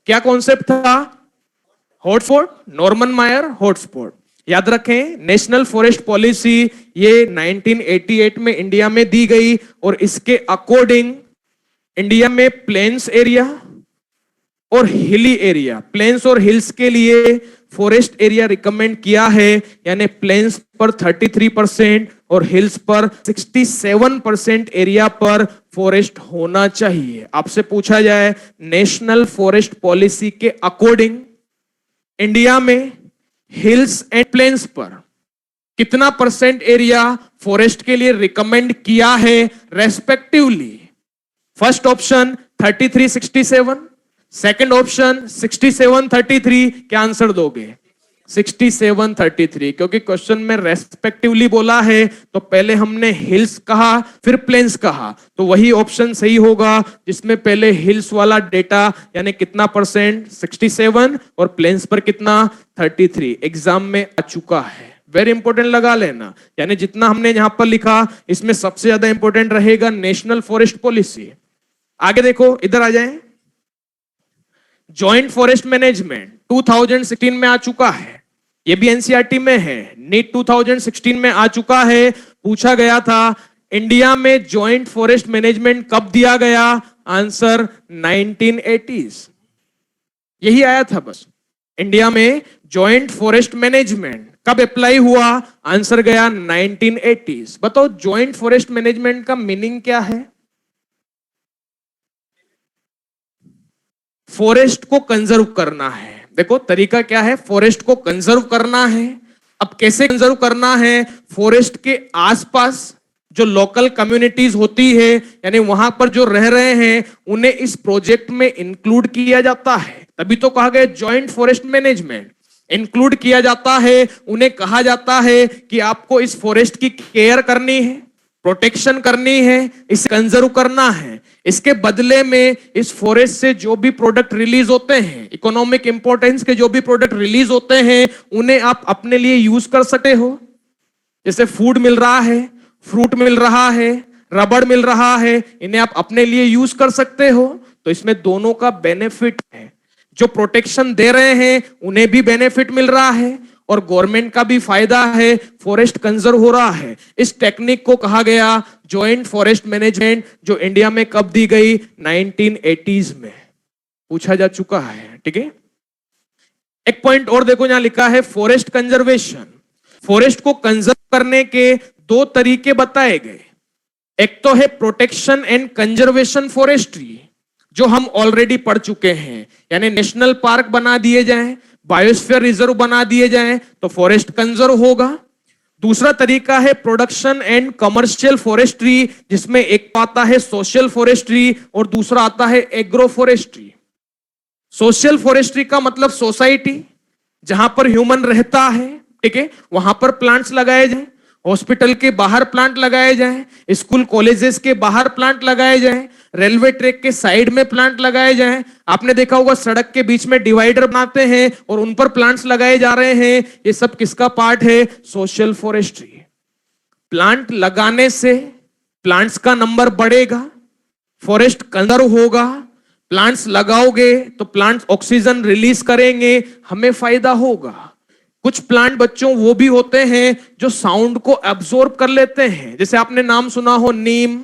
क्या कॉन्सेप्ट था? हॉटस्पॉट, नॉर्मन मायर हॉटस्पॉट। याद रखें, नेशनल फॉरेस्ट पॉलिसी ये 1988 में इंडिया में दी गई और इसके अकॉर्डिंग इंडिया में प्लेन्स एरिया और हिली एरिया, प्लेन्स और हिल्स के लिए फॉरेस्ट एरिया रिकमेंड किया है, यानी प्लेन्स पर 33% और हिल्स पर 67% एरिया पर फॉरेस्ट होना चाहिए। आपसे पूछा जाए, नेशनल फॉरेस्ट पॉलिसी के अकॉर्डिंग इंडिया में हिल्स एंड प्लेन्स पर कितना परसेंट एरिया फॉरेस्ट के लिए रिकमेंड किया है respectively? First option 3367, second option 6733। क्या आंसर दोगे? 6733, क्योंकि क्वेश्चन में रेस्पेक्टिवली बोला है तो पहले हमने हिल्स कहा फिर प्लेन्स कहा, तो वही ऑप्शन सही होगा जिसमें पहले हिल्स वाला डेटा यानी कितना परसेंट 67 और प्लेन्स पर कितना 33 एग्जाम में आ चुका है। वेरी इंपॉर्टेंट लगा लेना, यानी जितना हमने यहां पर लिखा इसमें सबसे ज्यादा इंपॉर्टेंट रहेगा नेशनल फॉरेस्ट पॉलिसी। आगे देखो, इधर आ जाएं। जॉइंट फॉरेस्ट मैनेजमेंट 2016 में आ चुका है, ये भी एनसीईआरटी में है, नीट 2016 में आ चुका है। पूछा गया था इंडिया में जॉइंट फॉरेस्ट मैनेजमेंट कब दिया गया? Answer 1980s। यही आया था बस। इंडिया में जॉइंट फॉरेस्ट मैनेजमेंट कब अप्लाई हुआ? आंसर गया 1980s। बताओ जॉइंट फॉरेस्ट मैनेजमेंट का मीनिंग क्या है? फॉरेस्ट को कंजर्व करना है। देखो तरीका क्या है, फॉरेस्ट को कंजर्व करना है। अब कैसे कंजर्व करना है? फॉरेस्ट के आसपास जो लोकल कम्युनिटीज होती है, यानी वहां पर जो रह रहे हैं, उन्हें इस प्रोजेक्ट में इंक्लूड किया जाता है। तभी तो कहा गया जॉइंट फॉरेस्ट मैनेजमेंट इंक्लूड किया जाता है। उन्हें कहा जाता है कि आपको इस फॉरेस्ट की केयर करनी है, प्रोटेक्शन करनी है, इसे कंजर्व करना है। इसके बदले में इस फॉरेस्ट से जो भी प्रोडक्ट रिलीज होते हैं, इकोनॉमिक इंपॉर्टेंस के जो भी प्रोडक्ट रिलीज होते हैं, उन्हें आप अपने लिए यूज कर सकते हो। जैसे फूड मिल रहा है, फ्रूट मिल रहा है, रबड़ मिल रहा है, इन्हें आप अपने लिए यूज कर सकते हो। तो इसमें दोनों का बेनिफिट है। जो प्रोटेक्शन दे रहे हैं उन्हें भी बेनिफिट मिल रहा है और गवर्नमेंट का भी फायदा है, फॉरेस्ट कंजर्व हो रहा है। इस टेक्निक को कहा गया जॉइंट फॉरेस्ट मैनेजमेंट, जो इंडिया में कब दी गई? 1980s में। पूछा जा चुका है, ठीक है। एक पॉइंट और देखो, यहां लिखा है फॉरेस्ट कंजर्वेशन। फॉरेस्ट को कंजर्व करने के दो तरीके बताए गए। एक तो है प्रोटेक्शन एंड कंजर्वेशन फॉरेस्ट्री, जो हम ऑलरेडी पढ़ चुके हैं, यानी नेशनल पार्क बना दिए जाएं, बायोस्फीयर रिजर्व बना दिए जाएं तो फॉरेस्ट कंजर्व होगा। दूसरा तरीका है प्रोडक्शन एंड कमर्शियल फॉरेस्ट्री, जिसमें एक आता है सोशल फॉरेस्ट्री और दूसरा आता है एग्रो फॉरेस्ट्री। सोशल फॉरेस्ट्री का मतलब सोसाइटी, जहां पर ह्यूमन रहता है, ठीक है, वहां पर प्लांट्स लगाए जाएं, हॉस्पिटल के बाहर प्लांट लगाए जाएं, स्कूल कॉलेजेस के बाहर प्लांट लगाए जाएं, रेलवे ट्रैक के साइड में प्लांट लगाए जाएं। आपने देखा होगा सड़क के बीच में डिवाइडर बनाते हैं और उन पर प्लांट्स लगाए जा रहे हैं। ये सब किसका पार्ट है? Social forestry. प्लांट लगाने से प्लांट्स का नंबर बढ़ेगा, फॉरेस्ट कंजर्व होगा, प्लांट्स लगाओगे तो प्लांट्स ऑक्सीजन रिलीज करेंगे, हमें फायदा होगा। कुछ प्लांट बच्चों वो भी होते हैं जो साउंड को एब्जॉर्ब कर लेते हैं, जैसे आपने नाम सुना हो नीम,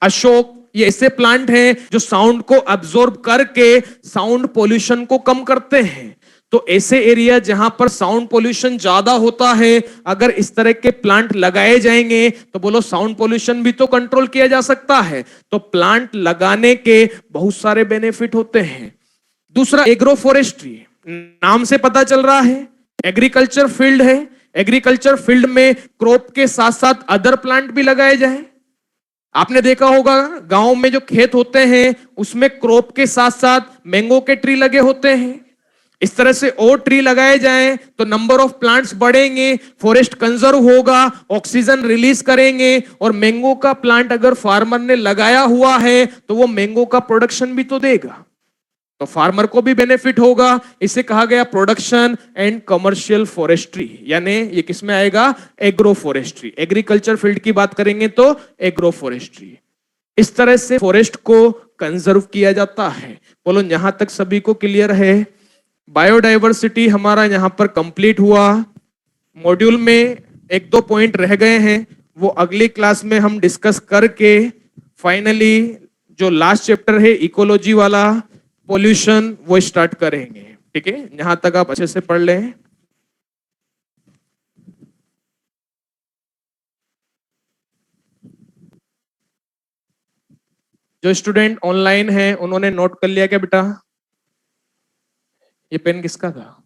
अशोक, ये ऐसे प्लांट हैं जो साउंड को एब्जॉर्ब करके साउंड पोल्यूशन को कम करते हैं। तो ऐसे एरिया जहां पर साउंड पोल्यूशन ज्यादा होता है, अगर इस तरह के प्लांट लगाए जाएंगे तो बोलो साउंड पोल्यूशन भी तो कंट्रोल किया जा सकता है। तो प्लांट लगाने के बहुत सारे बेनिफिट होते हैं। दूसरा एग्रो फॉरेस्ट्री, नाम से पता चल रहा है एग्रीकल्चर फील्ड है। एग्रीकल्चर फील्ड में क्रॉप के साथ साथ अदर प्लांट भी लगाए जाए। आपने देखा होगा गांव में जो खेत होते हैं उसमें क्रॉप के साथ साथ मैंगो के ट्री लगे होते हैं। इस तरह से और ट्री लगाए जाएं तो नंबर ऑफ प्लांट्स बढ़ेंगे, फॉरेस्ट कंजर्व होगा, ऑक्सीजन रिलीज करेंगे, और मैंगो का प्लांट अगर फार्मर ने लगाया हुआ है तो वो मैंगो का प्रोडक्शन भी तो देगा, तो फार्मर को भी बेनिफिट होगा। इसे कहा गया प्रोडक्शन एंड कमर्शियल फॉरेस्ट्री, यानी ये किसमें आएगा, एग्रो फॉरेस्ट्री। एग्रीकल्चर फील्ड की बात करेंगे तो एग्रो फॉरेस्ट्री। इस तरह से फॉरेस्ट को कंजर्व किया जाता है। बोलो यहां तक सभी को क्लियर है? बायोडाइवर्सिटी हमारा यहां पर कंप्लीट हुआ। मॉड्यूल में एक दो पॉइंट रह गए हैं, वो अगली क्लास में हम डिस्कस करके फाइनली जो लास्ट चैप्टर है इकोलॉजी वाला, पोल्यूशन, वो स्टार्ट करेंगे। ठीक है, यहां तक आप अच्छे से पढ़ लें। जो स्टूडेंट ऑनलाइन हैं उन्होंने नोट कर लिया क्या बेटा? ये पेन किसका था?